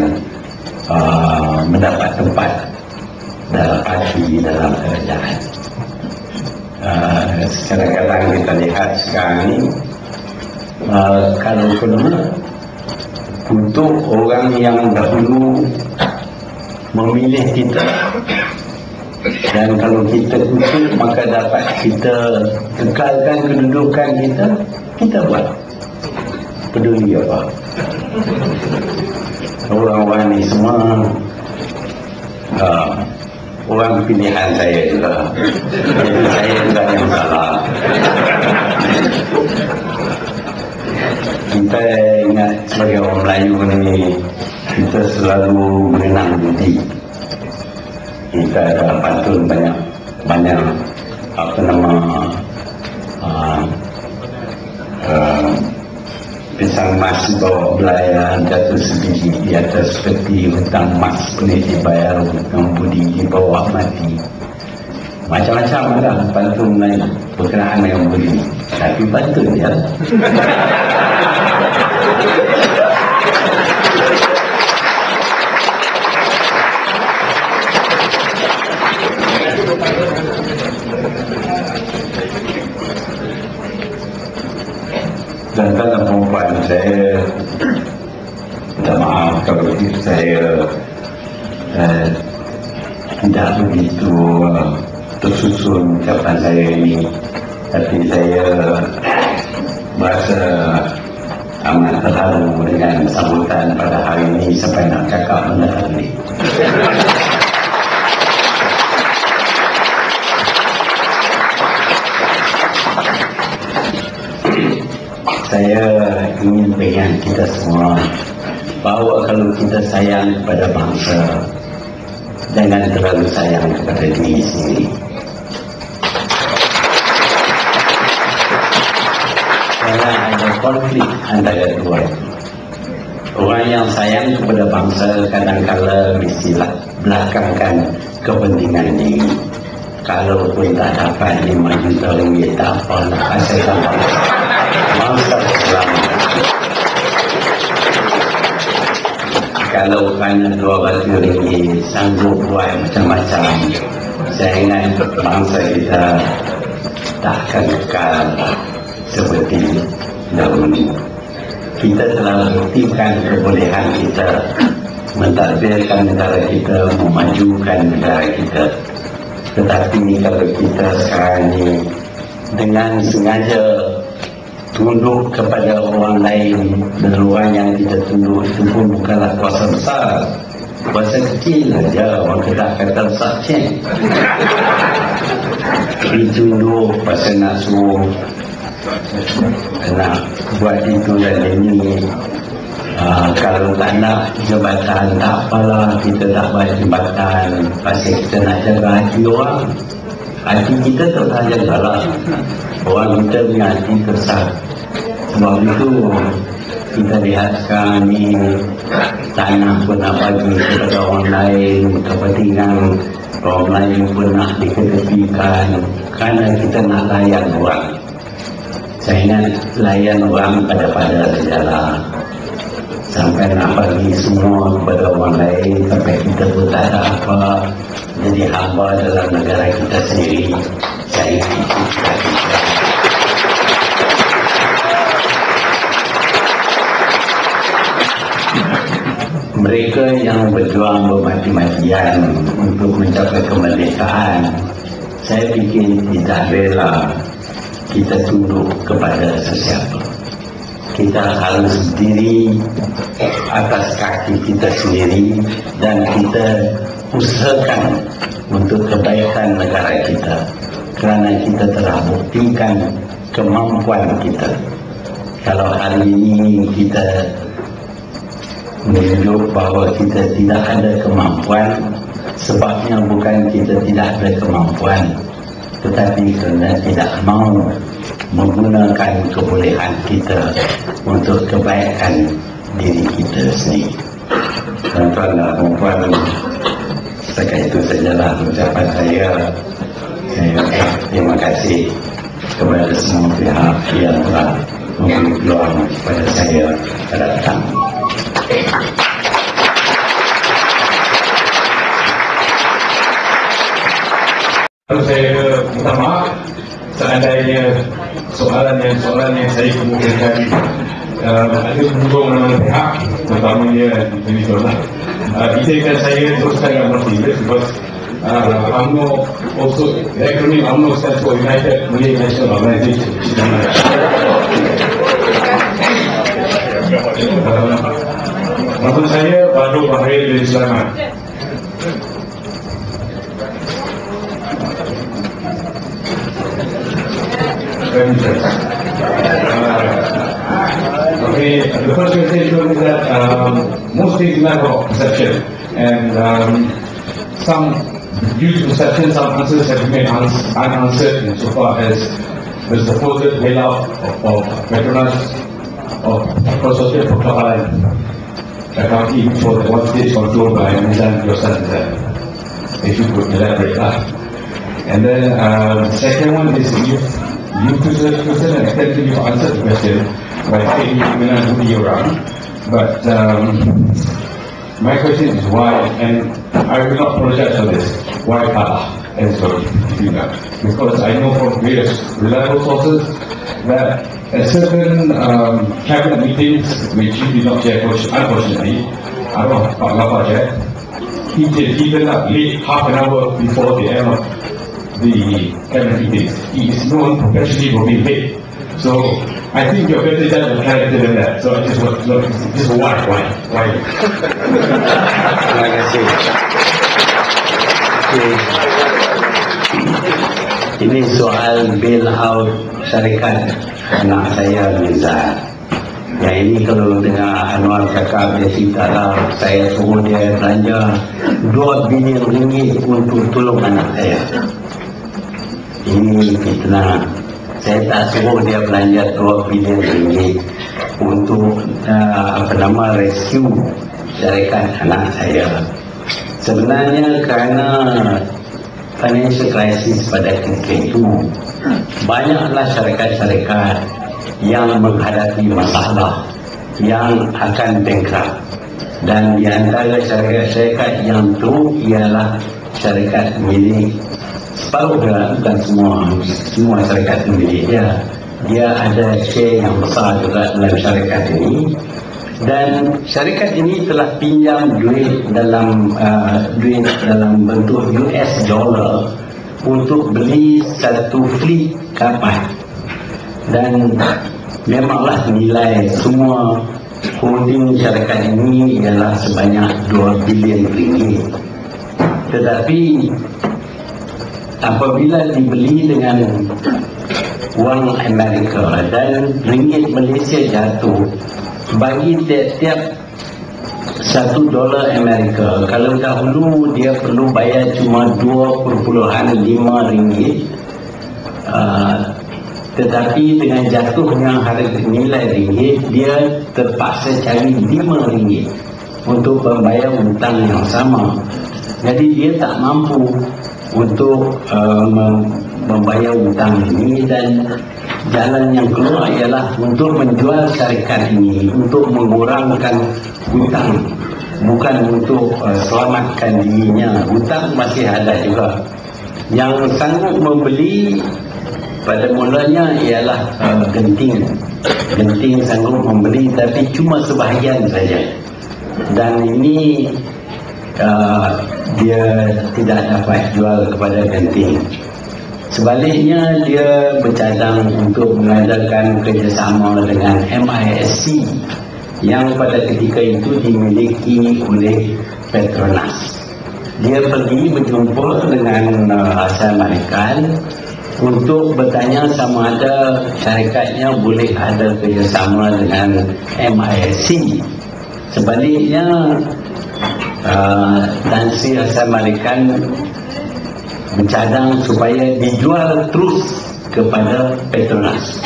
mendapat tempat dalam parti, dalam kerajaan. Kadang-kadang kita lihat sekarang ini, kalau perlu untuk orang yang dahulu memilih kita, dan kalau kita kutuk maka dapat kita kekalkan kedudukan kita, kita buat. Peduli apa? Orang-orang ni semua orang pilihan saya juga. Jadi saya juga yang salah. Kita ingat sebagai orang Melayu ni, kita selalu mengenang budi. Kita ada pantun banyak apa nama pisang emas bawa belayan, jatuh sebiji di atas peti, hutang emas boleh dibayar, hutang budi dibawa mati. Macam-macam lah pantun lain berkenaan dengan budi, tapi pantun dia. Dan dalam perempuan saya minta maaf kalau saya tidak begitu tersusun ucapan saya ini, tapi saya merasa amat terharu dengan sambutan pada hari ini sampai nak cakap benda ini. Saya ingin pegang kita semua bahawa kalau kita sayang kepada bangsa, jangan terlalu sayang kepada diri sendiri. Karena ada konflik antara dua. Orang yang sayang kepada bangsa kadang-kala mestilah belakangkan kepentingan diri. Kalau pun tak dapat 5 juta ringgit, tak apa, nak hasilkan bangsa selamat. Kalau kerana 200 ringgit sanggup buat macam-macam, saya ingat bangsa kita takkan kekal seperti dahulu. Kita telah buktikan kebolehan kita mentadbirkan negara kita, memajukan negara kita. Tetapi kalau kita sekarang ini dengan sengaja tunduk kepada orang lain, dan orang yang kita tunduk itu pun bukanlah kuasa besar, kuasa kecil saja, orang Kedah kata sakceng. Ditunduk pasal nak suruh nak buat itu dan ini. Kalau tak nak jabatan, tak apalah, kita tak buat jabatan pasal kita nak jaga hati orang. Hati kita tak jagalah, orang kita punya hati kesal. Sebab itu kita lihat sekarang ni tanah pun nak bagi kepada orang lain, kepentingan orang lain pun nak diketepikan kerana kita nak layan orang. Saya ingat layan orang pada segala, sampai nak bagi semua kepada orang lain, sampai kita pun tak ada apa, jadi hamba dalam negara kita sendiri. Saya ingat itu mereka yang berjuang bermati-matian untuk mencapai kemerdekaan, saya fikir tidak rela kita tunduk kepada sesiapa. Kita harus berdiri atas kaki kita sendiri dan kita usahakan untuk kebaikan negara kita, kerana kita telah buktikan kemampuan kita. Kalau hari ini kita menunjuk bahawa kita tidak ada kemampuan, sebabnya bukan kita tidak ada kemampuan, tetapi kerana tidak mahu menggunakan kebolehan kita untuk kebaikan diri kita sendiri. Tuan-tuan dan puan-puan, setakat itu sajalah ucapan saya. Terima kasih kepada semua pihak yang telah memberi peluang kepada saya pada datang. Saya minta maaf seandainya soalan yang saya kemukakan ada menyinggung mana pihak, terutamanya ini soalan. Izinkan saya teruskan dengan bertiga sebab UMNO also, the acronym UMNO stands for United Malay National Organisation. Nama saya Badrul Bahril bin Sulaiman. Okay, the first question is that most things matter of perception, and some due to perception, some answers have remained unanswered insofar as the supposed bailout of Petronas of consortium for Kapalan accounting for the one stage controlled by Nizam Yosan. If you could elaborate that. And then the second one is you to an extent you've answered the question by saying you may not be around, but my question is why, and I will not apologize for this, why Kalah and so because I know from various reliable sources that at certain cabinet meetings which you did not chair, unfortunately, I don't know Pak Lapa he turned up late half an hour before the end of the cabinet meetings. He is known professionally for being late. So I think you're better judge of character than that. So I just want to know, just why? Terima kasih. Ini soal bail out syarikat anak saya Mirza. Ya, ini kalau dengar Anwar cakap dia cerita lah, saya suruh dia belanja 2 bilion ringgit untuk tolong anak saya. Ini fitnah. Saya tak suruh dia belanja 2 bilion ringgit untuk rescue syarikat anak saya. Sebenarnya kerana financial crisis pada ketika itu, banyaklah syarikat-syarikat yang menghadapi masalah, yang akan bankrupt. Dan di antara syarikat-syarikat yang teruk ialah syarikat milik separuh dia, bukan semua syarikat milik dia. Dia ada share yang besar juga dalam syarikat ini, dan syarikat ini telah pinjam duit dalam bentuk US dollar untuk beli satu fleet kapal. Dan memanglah nilai semua holding syarikat ini ialah sebanyak 2 bilion ringgit. Tetapi apabila dibeli dengan wang Amerika dan ringgit Malaysia jatuh, bagi tiap-tiap $1 Amerika, kalau dahulu dia perlu bayar cuma 2.5 ringgit, tetapi dengan jatuhnya harga nilai ringgit, dia terpaksa cari 5 ringgit untuk membayar hutang yang sama. Jadi dia tak mampu untuk membayar hutang ini, dan jalan yang keluar ialah untuk menjual syarikat ini untuk mengurangkan hutang, bukan untuk selamatkan dirinya. Hutang masih ada juga. Yang sanggup membeli pada mulanya ialah Genting. Genting sanggup membeli, tapi cuma sebahagian saja. Dan ini dia tidak dapat jual kepada Genting. Sebaliknya, dia bercadang untuk mengadakan kerjasama dengan MISC yang pada ketika itu dimiliki oleh Petronas. Dia pergi berjumpa dengan Hassan Malikan untuk bertanya sama ada syarikatnya boleh ada kerjasama dengan MISC. Sebaliknya, Tan Sri Hassan Malikan bercadang supaya dijual terus kepada Petronas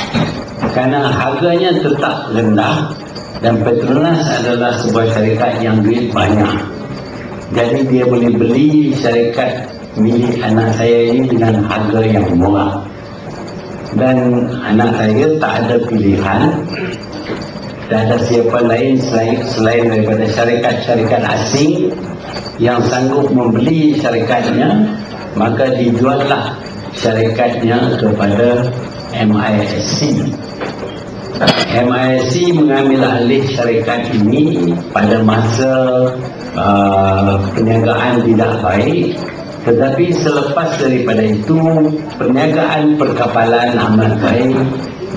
karena harganya tetap rendah, dan Petronas adalah sebuah syarikat yang duit banyak. Jadi dia boleh beli syarikat milik anak saya ini dengan harga yang murah, dan anak saya tak ada pilihan, tak ada siapa lain selain daripada syarikat-syarikat asing yang sanggup membeli syarikatnya, maka dijuallah syarikatnya kepada MISC. MISC mengambil alih syarikat ini pada masa perniagaan tidak baik, tetapi selepas daripada itu perniagaan perkapalan amat baik,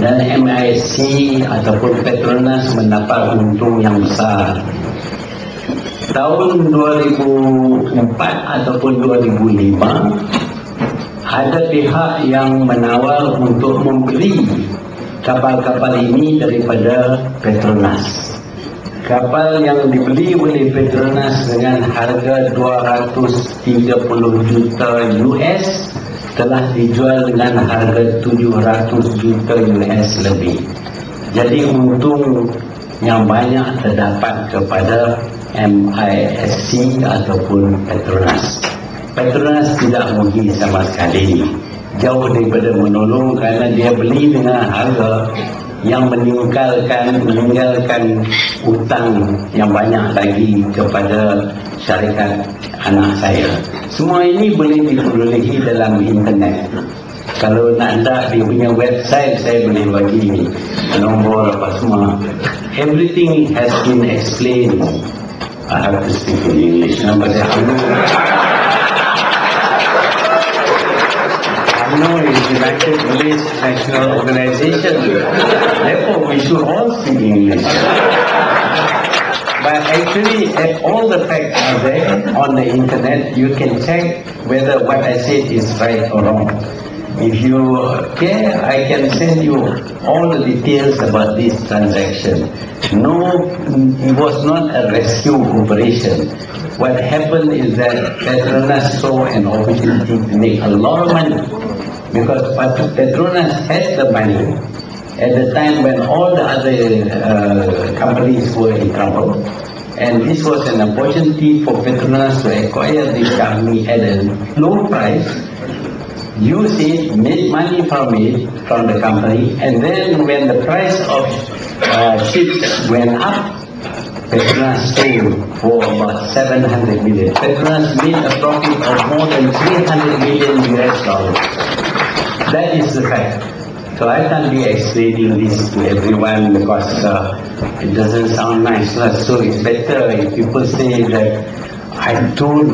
dan MISC ataupun Petronas mendapat untung yang besar. Tahun 2004 ataupun 2005 ada pihak yang menawar untuk membeli kapal-kapal ini daripada Petronas. Kapal yang dibeli oleh Petronas dengan harga 230 juta US telah dijual dengan harga 700 juta US lebih. Jadi untung yang banyak terdapat kepada MISC ataupun Petronas. Petronas tidak rugi sama sekali, jauh daripada menolong, kerana dia beli dengan harga yang meninggalkan hutang yang banyak lagi kepada syarikat anak saya. Semua ini boleh diperolehi dalam internet. Kalau nak tak, dia punya website saya boleh bagi nombor apa semua. Everything has been explained. I have to speak in English. UMNO is United Police National Organization. Therefore, we should all speak English. But actually, all the facts are there on the internet. You can check whether what I said is right or wrong. If you care, I can send you all the details about this transaction. No, it was not a rescue operation. What happened is that Petronas saw an opportunity to make a lot of money, because Petronas had the money at the time when all the other companies were in trouble, and this was an opportunity for Petronas to acquire this company at a low price, use it, make money from the company, and then when the price of ships went up, Petronas sold for about 700 million. Petronas made a profit of more than 300 million US dollars. That is the fact. So I can't be explaining this to everyone because it doesn't sound nice. So it's better if people say that I told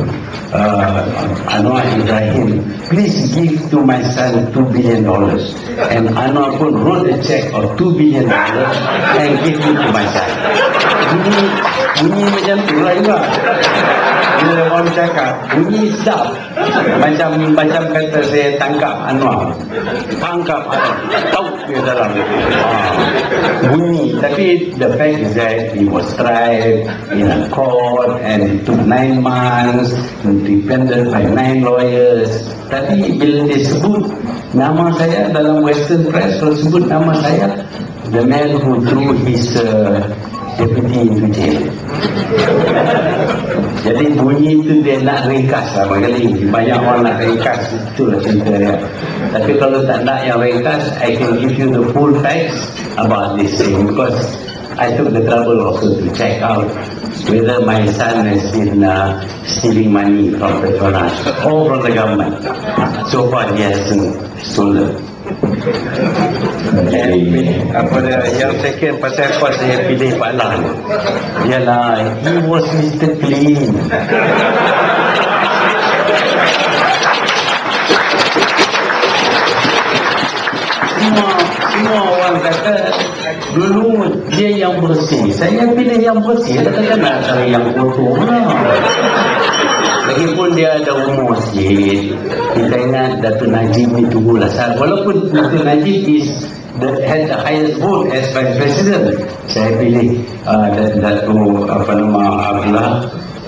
Anwar Ibrahim, please give to my son $2 billion. And Anwar pun wrote a check of $2 billion and gave it to my son. Bunyi macam tu lah juga. Bila orang cakap, bunyi sedap. Macam kata saya tangkap Anwar. Tangkap Anwar. Tahu dia dalam. Bunyi. Tapi the fact is that he was tried in a court and it took 9 months, defended by 9 lawyers. Tapi bila dia sebut nama saya dalam Western Press, kalau sebut nama saya, the man who threw his deputy into jail. Jadi bunyi itu dia nak ringkas lah kali. Banyak orang nak ringkas, itulah cerita dia. Tapi kalau tak nak yang ringkas, I can give you the full facts about this thing, because I took the trouble also to check out whether my son has been stealing money from Petronas or from the government. So far he hasn't stolen. Apa dia yang second pasal apa saya pilih Pak Lan, ialah he was Mr. Clean. Semua orang kata dulu dia yang bersih, saya pilih yang bersih, katakan nak cari yang kotor lah. Lagipun dia ada umur sikit, kita ingat Datuk Najib ni tunggulah. Walaupun Datuk Najib had the highest vote as Vice President, saya pilih Datuk Abdullah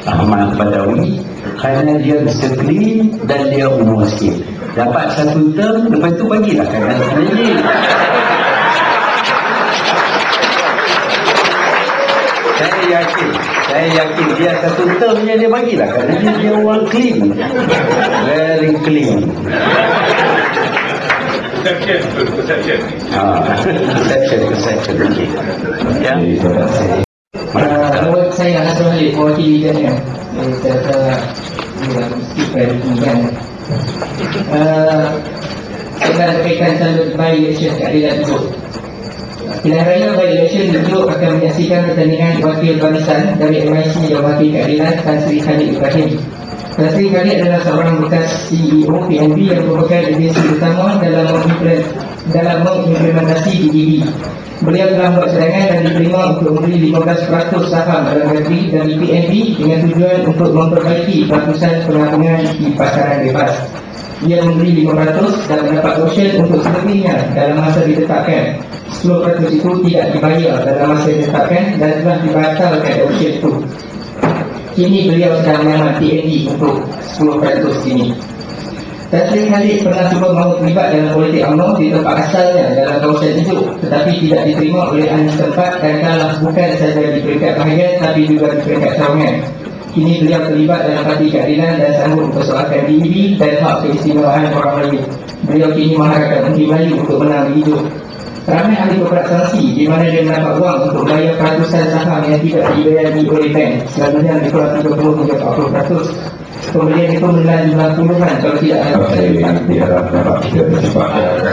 Ahmad Badawi, kerana dia Mr. Clean dan dia umur sikit. Dapat satu term, lepas tu bagilah kan Najib. Saya yakin dia satu termnya dia bagilah kerana dia orang clean, very clean. Perception. Ya. Menurut saya Hassan Khalid mewakili dia saya skipkan kemudian saya berkaitan calon by election keadilan hidup. Pilihan raya by election hidup akan menyaksikan pertandingan wakil barisan dari MIC dan wakil keadilan Tan Sri Khalid Ibrahim. Tan Sri Khalid adalah seorang bekas CEO PNB yang merupakan agensi utama dalam mengimplementasi DDB. Beliau telah membuat cadangan dan diterima untuk membeli 15% saham dalam negeri dari PNB dengan tujuan untuk memperbaiki batasan pengapungan di pasaran bebas. Ia membeli 5% dan mendapat option untuk selebihnya dalam masa ditetapkan. 10% itu tidak dibayar dalam masa ditetapkan dan telah dibatalkan option itu. Kini beliau sedang menyamar PNB untuk 10% ini. Tan Sri Khalid pernah cuba mahu terlibat dalam politik UMNO di tempat asalnya dalam kawasan hidup, tetapi tidak diterima oleh ahli setempat dan kalah bukan sahaja di peringkat bahagian tapi juga di peringkat cawangan. Kini beliau terlibat dalam parti keadilan dan sanggup mempersoalkan DDB dan hak keistimewaan orang Melayu. Beliau kini mengharapkan undi Melayu untuk menang hidup. Ramai ahli berperak sanksi di mana dia mendapat wang untuk bayar peratusan saham yang tidak dibayari oleh bank, selalunya di kurang 30 hingga 40%. Kemudian itu menelan jumlah puluhan kalau tidak ada. Saya diharap dapat kita bercepat.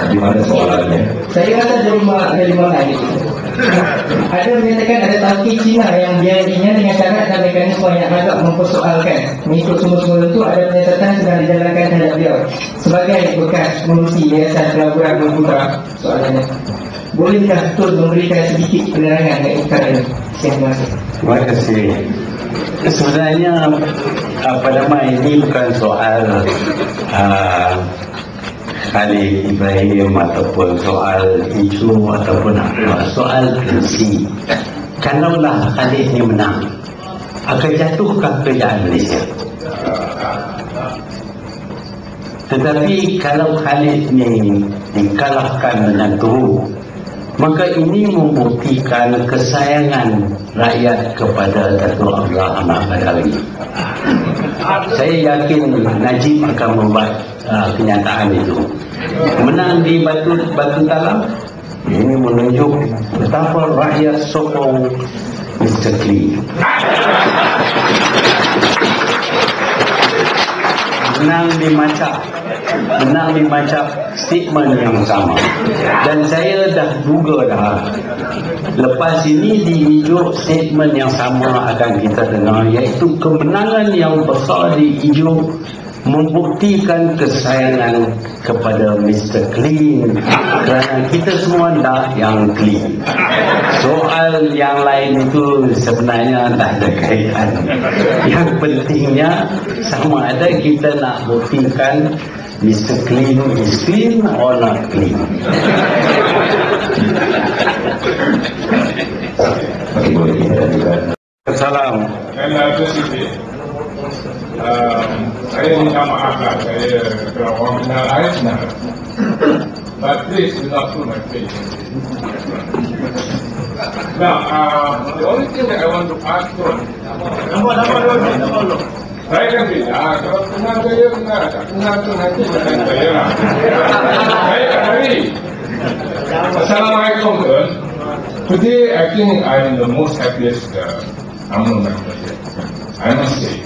Di mana soalannya? Saya rasa ada lima lain. Ada menyatakan ada tauhid Cina yang biayanya dengan syarat dan mekanisme yang agak mempersoalkan. Mengikut sumber-sumber itu ada penyiasatan sedang dijalankan terhadap beliau sebagai bekas mengurusi Yayasan Pelaburan Bermuda. Soalannya, bolehkah Tun memberikan sedikit penerangan mengenai perkara ini? Terima kasih. Terima kasih. Sebenarnya pada ini bukan soal Khalid Ibrahim ataupun soal isu ataupun apa, soal prinsip. Kalaulah Khalid ini menang, akan jatuhkan kerajaan Malaysia. Tetapi kalau Khalid ini dikalahkan dengan teruk, maka ini membuktikan kesayangan rakyat kepada Datuk Abdullah Ahmad Badawi. Saya yakin Najib akan membuat kenyataan itu. Menang di Batu Talam, ini menunjuk betapa rakyat sokong Mr. Clean. Menang di Macap statement yang sama. Dan saya dah duga dah lepas ini di Ijuk statement yang sama akan kita dengar, iaitu kemenangan yang besar di Ijuk membuktikan kesayangan kepada Mr. Clean, kerana kita semua nak yang clean. Soal yang lain itu sebenarnya tak ada kaitan. Yang pentingnya sama ada kita nak buktikan Mr. Clean is clean or not clean. Assalamualaikum. Saya minta maaf lah, saya kalau orang kenal saya, but please do not pull my face. Now, the only thing that I want to ask you, saya kan bilang, kalau kenal saya enggak, tak kenal tu nanti bukan saya lah. Baik, hari. Assalamualaikum tuan. Today I think I'm the most happiest UMNO member here. I must say.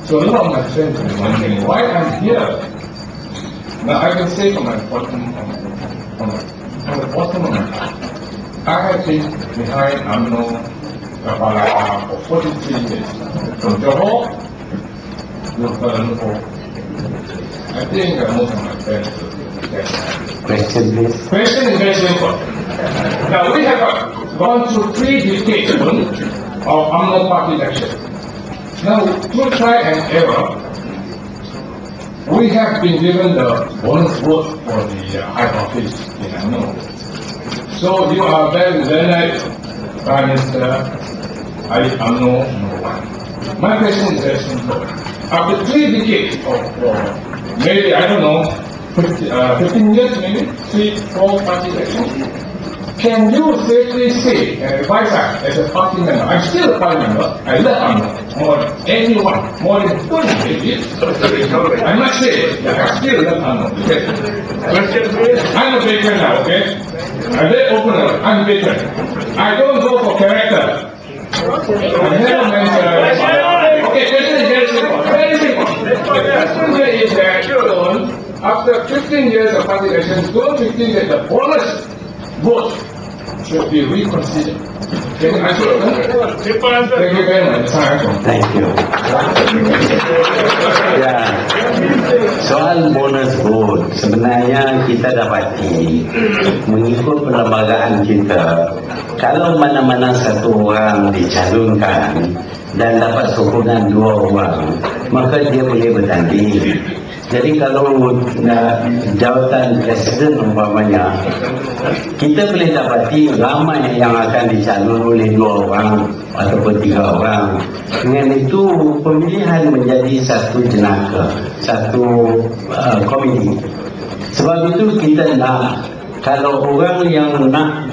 So a lot of my friends are wondering why I'm here. Now I can say from the bottom of my heart, I have been behind UMNO Kepala for 43 years. From Johor to Kuala Lumpur. I think most of my friends will get that. Question please. Question is very simple. Now we have gone through 3 decades of UMNO party election. Now through try and error, we have been given the bonus vote for the high office in UMNO. So you are very Prime Minister Ali UMNO #1. My question is very simple. After 3 decades of maybe, I don't know, 15 years maybe, 3-4 party elections, can you safely say and advise us as a party member, I'm still a party member, I love UMNO more than anyone, more than 20 years. I must say that I still love UMNO. I'm a veteran now, okay? I'm very open about it. I'm a veteran. I don't go for character. I never mention. Okay, question is very simple. Very simple. The question here is that after 15 years of party elections, don't you think that the bonus vote should be reconsidered? Can you answer that? Thank you very much. Thank you. Ya, soal bonus vote sebenarnya kita dapati mengikut perlembagaan kita, kalau mana-mana satu orang dicalonkan dan dapat sokongan 2 orang, maka dia boleh bertanding. Jadi kalau jawatan presiden umpamanya, kita boleh dapati ramai yang akan dicalon oleh 2 orang ataupun 3 orang. Dengan itu pemilihan menjadi satu jenaka, satu komiti. Sebab itu kita nak, kalau orang yang nak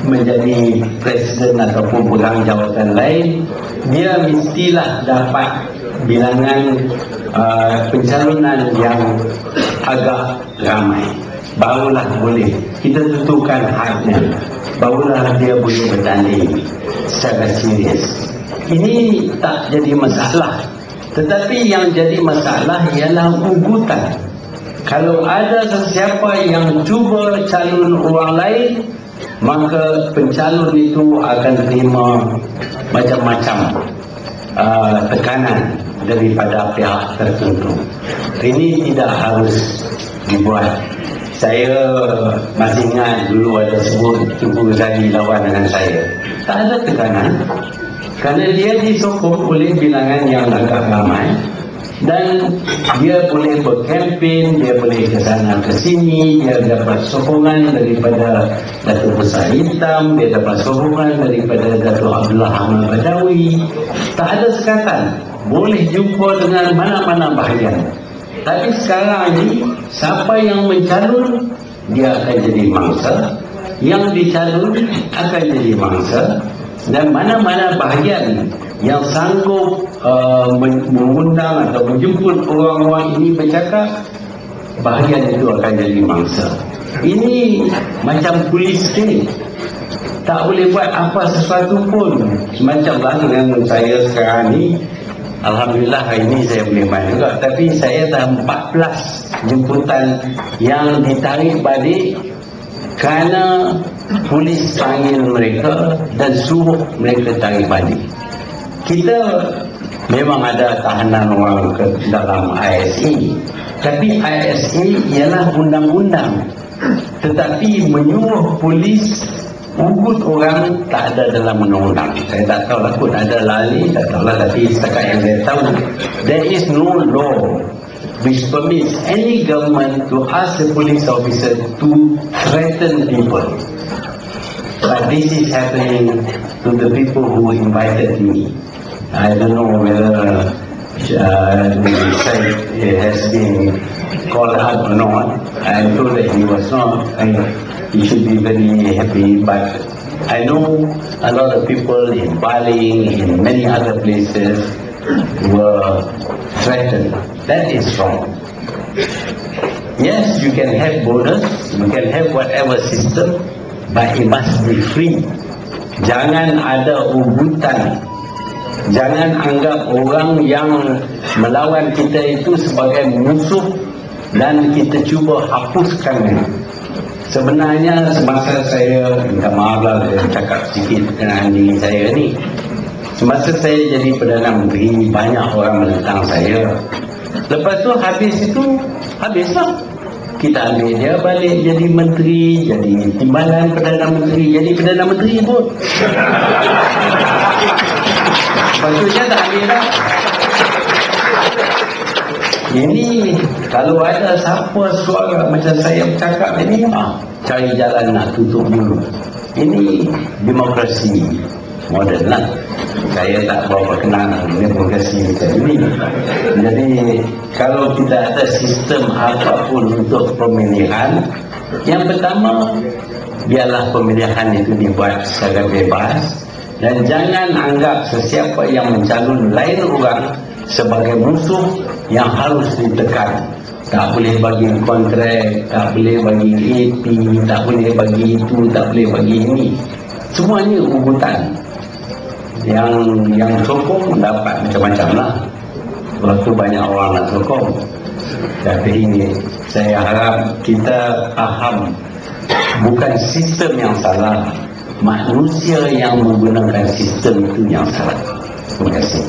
menjadi presiden ataupun pegang jawatan lain, dia mestilah dapat bilangan pencalonan yang agak ramai, barulah boleh kita tentukan haknya, barulah dia boleh bertanding secara serius. Ini tak jadi masalah, tetapi yang jadi masalah ialah ugutan. Kalau ada sesiapa yang cuba calon orang lain, maka pencalon itu akan terima macam-macam tekanan daripada pihak tertentu. Ini tidak harus dibuat. Saya masih ingat dulu ada sebut Tunku Ghazali lawan dengan saya. Tak ada tekanan, kerana dia disokong oleh bilangan yang agak ramai dan dia boleh berkempen, dia boleh ke sana ke sini, dia dapat sokongan daripada Datuk Besar Hitam, dia dapat sokongan daripada Datuk Abdullah Ahmad Badawi. Tak ada sekatan, boleh jumpa dengan mana-mana bahagian. Tapi sekarang ini, siapa yang mencalon, dia akan jadi mangsa, yang dicalon akan jadi mangsa, dan mana-mana bahagian yang sanggup mengundang atau menjemput orang-orang ini bercakap, bahagian itu akan jadi mangsa. Ini macam polis state, tak boleh buat apa sesuatu pun. Macamlah dengan saya sekarang ni, alhamdulillah hari ini saya boleh main juga, tapi saya dah 14 jemputan yang ditarik balik kerana polis panggil mereka dan suruh mereka tarik balik. Kita memang ada tahanan orang ke dalam ISA, tapi ISA ialah undang-undang, tetapi menyuruh polis ugut orang tak ada dalam undang-undang. Saya tak tahu lah pun ada lali, tak tahu lah, tapi setakat yang saya tahu, there is no law which permits any government to ask a police officer to threaten people. But this is happening to the people who invited me. I don't know whether said it has been called out or not. I told that he was not, and he should be very happy, but I know a lot of people in Bali, in many other places, were threatened. That is wrong. Yes, you can have bonus, you can have whatever system, but it must be free. Jangan ada ugutan. Jangan anggap orang yang melawan kita itu sebagai musuh dan kita cuba hapuskan. Sebenarnya semasa saya, minta maaf lah saya cakap sikit dengan diri saya ni, semasa saya jadi Perdana Menteri, banyak orang menentang saya. Lepas tu habislah. Kita ambil dia balik jadi menteri, jadi timbalan Perdana Menteri, jadi Perdana Menteri pun. Maksudnya tak ambil dah. Ini kalau ada siapa suara macam saya bercakap ini, cari jalan nak tutup dulu. Ini demokrasi moden lah. Saya tak berapa kenal demokrasi macam ini. Jadi kalau tidak ada sistem apapun untuk pemilihan, yang pertama biarlah pemilihan itu dibuat secara bebas, dan jangan anggap sesiapa yang mencalon lain orang sebagai musuh yang harus ditekan. Tak boleh bagi kontrak, tak boleh bagi AP, tak boleh bagi itu, tak boleh bagi ini. Semuanya ugutan. Yang sokong dapat macam-macam lah. Waktu banyak orang nak sokong. Tapi saya harap kita faham, bukan sistem yang salah, manusia yang menggunakan sistem itu yang salah. Terima kasih.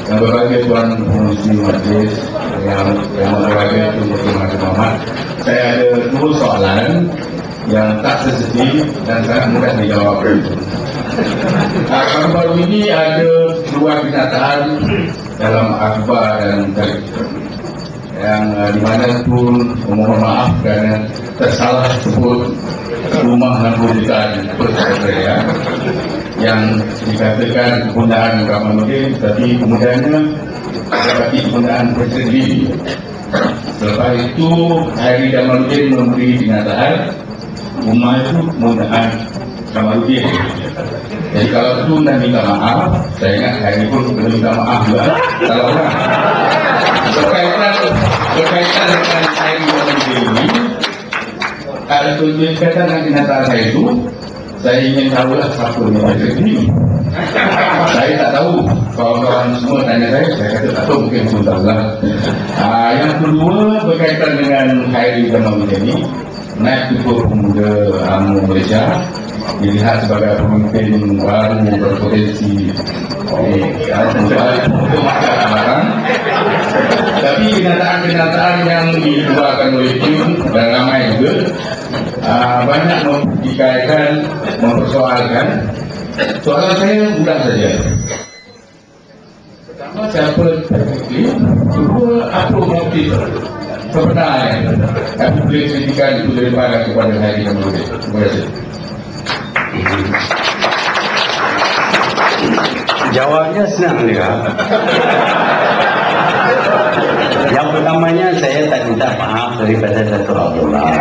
Berbagai tuan pengurusi majlis yang berbagai itu Mr. Muhammad, saya ada dua soalan yang tak sensitif dan sangat mudah dijawab. Baru-baru ini ada dua kenyataan dalam akhbar dan televisi yang di mana pun memohon maaf kerana tersalah sebut rumah 60 juta per ya, yang dikatakan penggunaan Kamaludin, tapi kemudiannya dapati penggunaan Presiden. Selepas itu Hairi Kamaludin memberi kenyataan rumah itu penggunaan Kamaludin. Jadi kalau itu nak minta maaf, saya ingat Hairi pun perlu minta maaf juga. Kalau orang berkaitan dengan Hairi Kamaludin ini, ada tujuan kata dengan kenyataan saya itu, saya ingin tahulah siapa yang Presiden ini. Saya tak tahu. Kawan-kawan semua tanya saya kata tak tahu, mungkin pun tahu lah. Yang kedua berkaitan dengan Hairi Kamaludin ini, naik Ketua Pemuda UMNO Malaysia, dilihat sebagai pemimpin baru berpotensi untuk masyarakat. Tapi kenyataan-kenyataan yang dikeluarkan oleh tim dan ramai juga banyak dikaitkan, mempersoalkan. Soalan saya mudah saja. Pertama, siapa terpilih? Kedua, apa motif sebenarnya apabila kritikan itu daripada kepada Hairi Kamaludin? Terima kasih. Jawabnya senang dia. Yang pertamanya, saya tak minta maaf daripada Dato' Abdullah.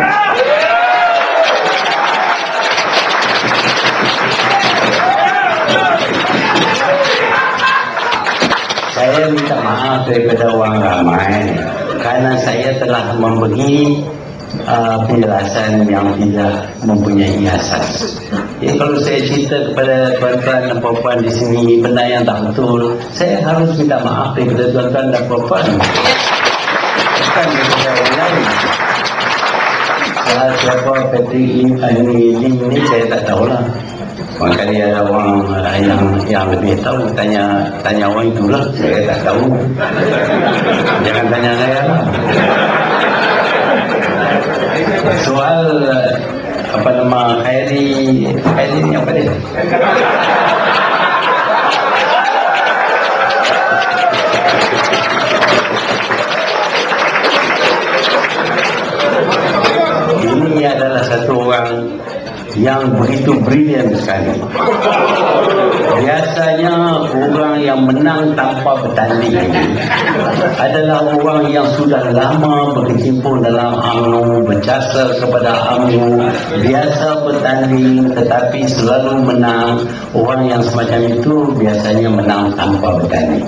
Saya minta maaf daripada orang ramai kerana saya telah memberi penjelasan yang tidak mempunyai asas. Jadi kalau saya cerita kepada tuan-tuan dan puan-puan di sini benda yang tak betul, saya harus minta maaf daripada tuan-tuan dan puan-puan, bukan daripada orang lain. Siapa Patrick ini saya tak tahulah. Barangkali ada orang yang lebih tahu, tanya orang itulah, saya tak tahu. Jangan tanya saya lah. Soal apa nama Hairi ni apa dia? Ini adalah satu orang yang begitu brilian sekali. Biasanya orang yang menang tanpa bertanding ini adalah orang yang sudah lama berkecimpung dalam UMNO, berjasa kepada UMNO, biasa bertanding tetapi selalu menang. Orang yang semacam itu biasanya menang tanpa bertanding.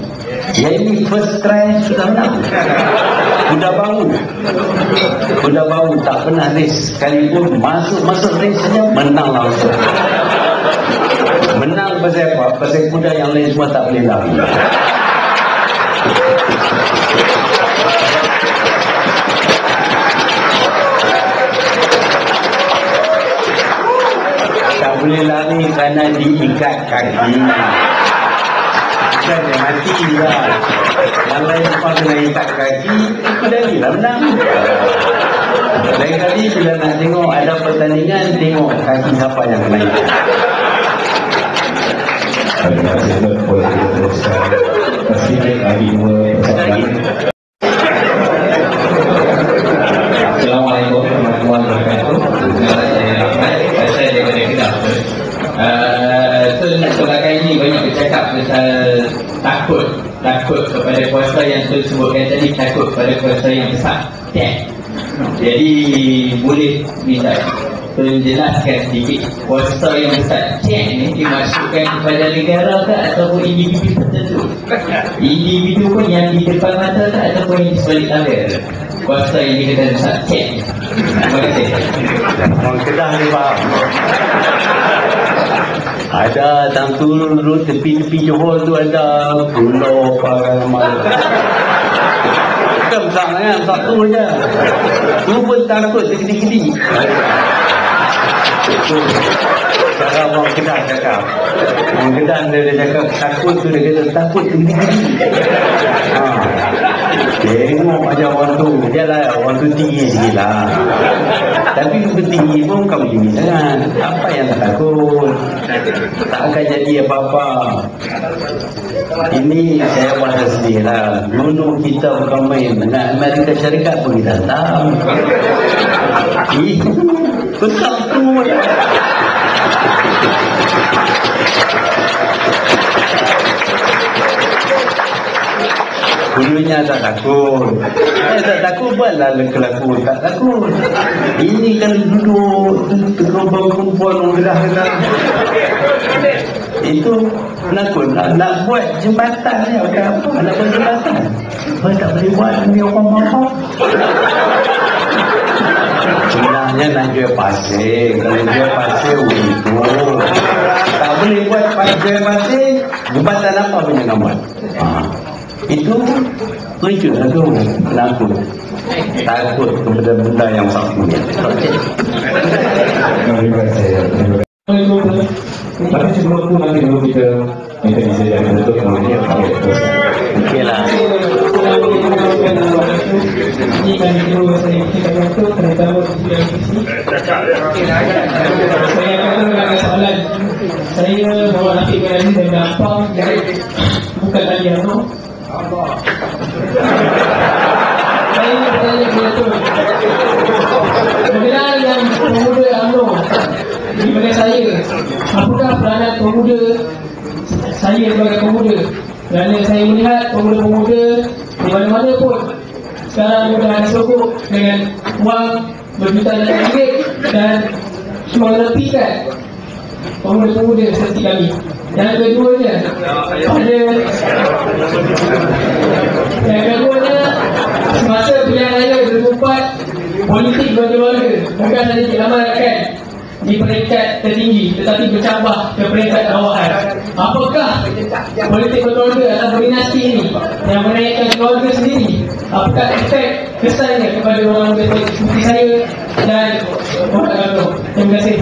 Ya, ini first try sudah menang. Kuda baru tak pernah race, sekalipun masuk race saja menang langsung. Menang pasal apa? Pasal kuda yang lain semua tak boleh lari. Tak boleh lari kerana diikat kaki. Bukan dia mati lah. Yang lain semua kena ikat kaki, kuda ni lah menang. Lain kali bila nak tengok ada pertandingan, tengok kaki siapa yang kena ikat. Terima kasih boleh kita teruskan. Terima lagi dua persoalan. Assalamualaikum warahmatullahi wabarakatuh. Saya Ahmad, saya daripada Kedah. Sebagai ini banyak bercakap pasal takut kepada kuasa yang tersebutkan tadi, takut kepada kuasa yang besar. Jadi boleh minta penjelaskan sedikit kuasa yang besar ni dimasukkan kepada negara ke ataupun individu tertentu? Individu pun yang di depan mata ke ataupun yang di sebalik tangga? Kuasa yang dikatakan besar Terima kasih. Orang Kedah ni faham. Ada dulu tepi-tepi Johor tu ada pulau apa nama. Bukan besar sangat, satu je. Tu pun takut gede-gede. Cara orang Kedah cakap. Orang Kedah dia cakap takut tu, dia kata takut gede-gede. Tengok aja orang tu. Dia lah orang tu tinggi sikit lah. Tapi tinggi pun kamu tinggi sangat. Apa yang tak takut? Tak akan jadi apa-apa. Ini saya rasa sendiri lah. Dulu kita bukan main. Nak Amerika Syarikat pun kita tahu. Besar tu. Dulunya tak takut. Tak takut buatlah kelakuan. Tak takut. Ini kan duduk tergobang kumpul orang Kedah. Itu penakut. Nak buat jembatan ni. Bukan apa. Nak buat jembatan. Apa tak boleh buat. Ni orang mahu. Sebenarnya nak jual pasir. Kalau jual pasir itu. Tak boleh buat jual pasir. Jembatan apa punya gambar? Itu tujuh aku penakut, takut kepada benda yang satu. Terima kasih. Tapi sebelum itu nanti dulu kita minta izin yang untuk kemudian kami teruskan. Okeylah. Ini kan itu saya kira itu terutama di sini. Saya akan ada soalan. Saya bawa nanti kali ini dengan apa? Bukan tadi aku. Saya bertanya kepada tu. Bagaimana yang pemuda UMNO daripada saya? Apakah peranan pemuda saya sebagai pemuda? Kerana saya melihat pemuda-pemuda di mana-mana pun sekarang mudah disokong dengan wang berjuta ringgit dan mengertikan pemuda-pemuda seperti kami. Yang keduanya semasa pilihan raya 2004, politik berkeluarga bukan saja diamalkan di peringkat tertinggi tetapi bercambah ke peringkat bawahan. Apakah politik berkeluarga atau berdinasti ini yang menaikkan keluarga sendiri? Apakah efek kesannya kepada orang muda seperti saya dan orang UMNO? Terima kasih.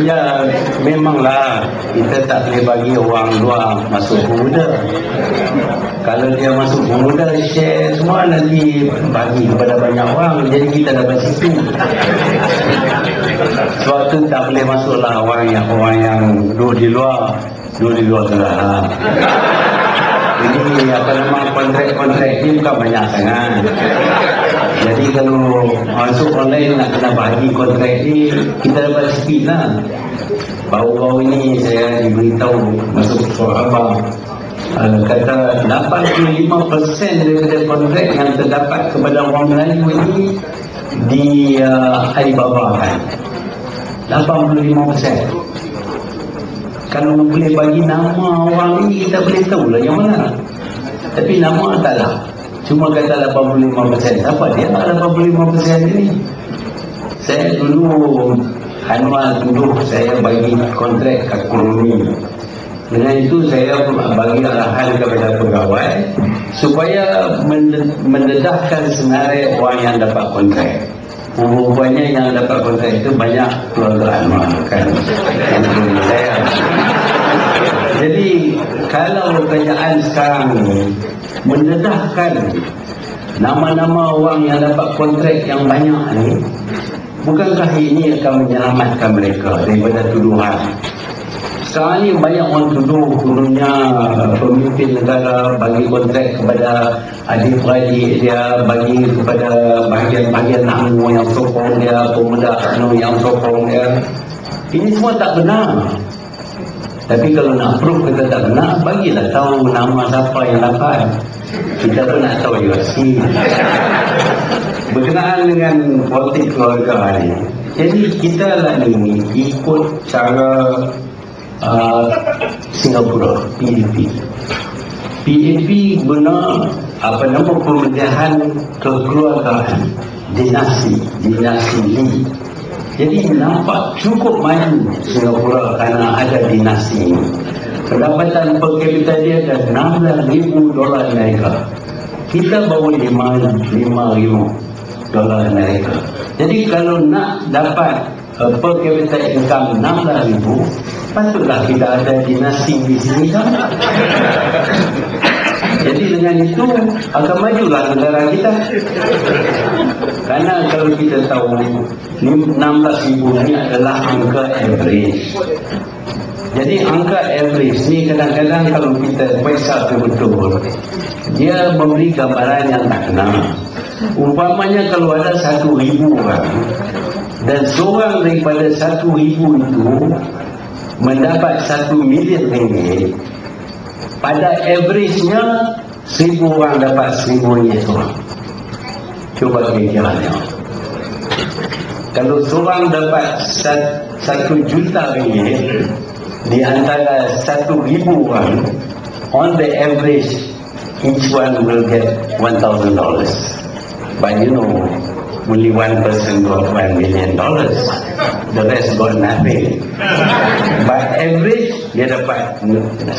Ya, memanglah kita tak boleh bagi orang luar masuk pemuda. Kalau dia masuk pemuda, share semua nanti bagi kepada banyak orang. Jadi kita dapat situ. Sebab tu tak boleh masuklah orang yang duduk di luar tu lah. Ini kontrak ni bukan banyak sangat. Jadi kalau masuk online nak kena bagi kontrak ni, kita dapat speed lah. Baru-baru ini saya diberitahu masuk surat abang, kata 85% daripada kontrak yang terdapat kepada orang Melayu ini di Alibaba kan. 85%. Kalau boleh bagi nama orang ni, kita boleh tahu lah yang mana. Tapi nama taklah. Cuma kata 85%. Apa dia 85% ni? Saya dulu Anwar tuduh saya bagi kontrak ekonomi. Dengan itu saya bagi arahan kepada pegawai supaya mendedahkan senarai orang yang dapat kontrak. Rupanya yang dapat kontrak itu banyak keluarga Anwar kan. Saya. Jadi kalau kerajaan sekarang ni mendedahkan nama-nama orang yang dapat kontrak yang banyak ni, bukankah ini akan menyelamatkan mereka daripada tuduhan? Sekarang ni banyak orang tuduh turunnya pemimpin negara bagi kontrak kepada adik-beradik dia, bagi kepada bahagian-bahagian anu yang sokong dia, pemuda anu yang sokong dia. Ini semua tak benar. Tapi kalau nak proof kita tak benar, bagilah tahu nama siapa yang dapat. Kita pun nak tahu juga sikit. Berkenaan dengan politik keluarga ni, jadi kita lah ni ikut cara Singapura, PAP. PAP guna pemilihan kekeluargaan, dinasti Lee. Jadi nampak cukup maju Singapura kerana ada dinasti ini. Pendapatan per kapita dia dah $16,000 Amerika. Kita baru $5,000 Amerika. Jadi kalau nak dapat per kapita income 16,000, patutlah kita ada dinasti di sini kan. Jadi dengan itu akan majulah negara kita. Karena kalau kita tahu 16,000 ini adalah angka average. Jadi angka average ni kadang-kadang kalau kita periksa betul, dia memberi gambaran yang tak kena. Umpamanya kalau ada 1,000 orang dan seorang daripada 1,000 itu mendapat 1 million ringgit, pada average-nya 1,000 orang dapat 1,000 ringgit seorang. Cuba kira-kira. Kalau seorang dapat 1 juta ringgit di antara 1,000 orang, on the average each one will get $1,000. But you know, only one person got $1 million. The rest got nothing. But average dia dapat 1,000.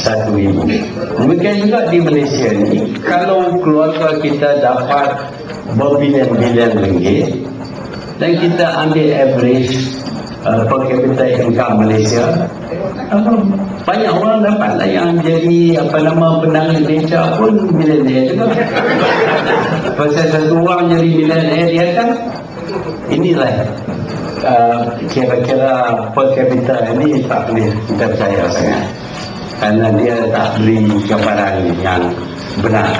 Demikian juga di Malaysia ni, kalau keluarga kita dapat berbilion-bilion ringgit dan kita ambil average per capita income Malaysia, banyak orang dapat lah yang jadi penangis beca pun milioner juga. Pasal satu orang jadi milioner dia kan. Inilah kira-kira per capita ini tak boleh kita percaya sangat, karena dia tak beri gambaran yang benar.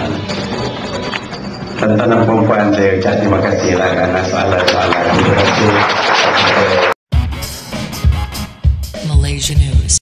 Tuan-tuan dan perempuan, saya ucap terima kasih lah kerana soalan-soalan. Malaysia News.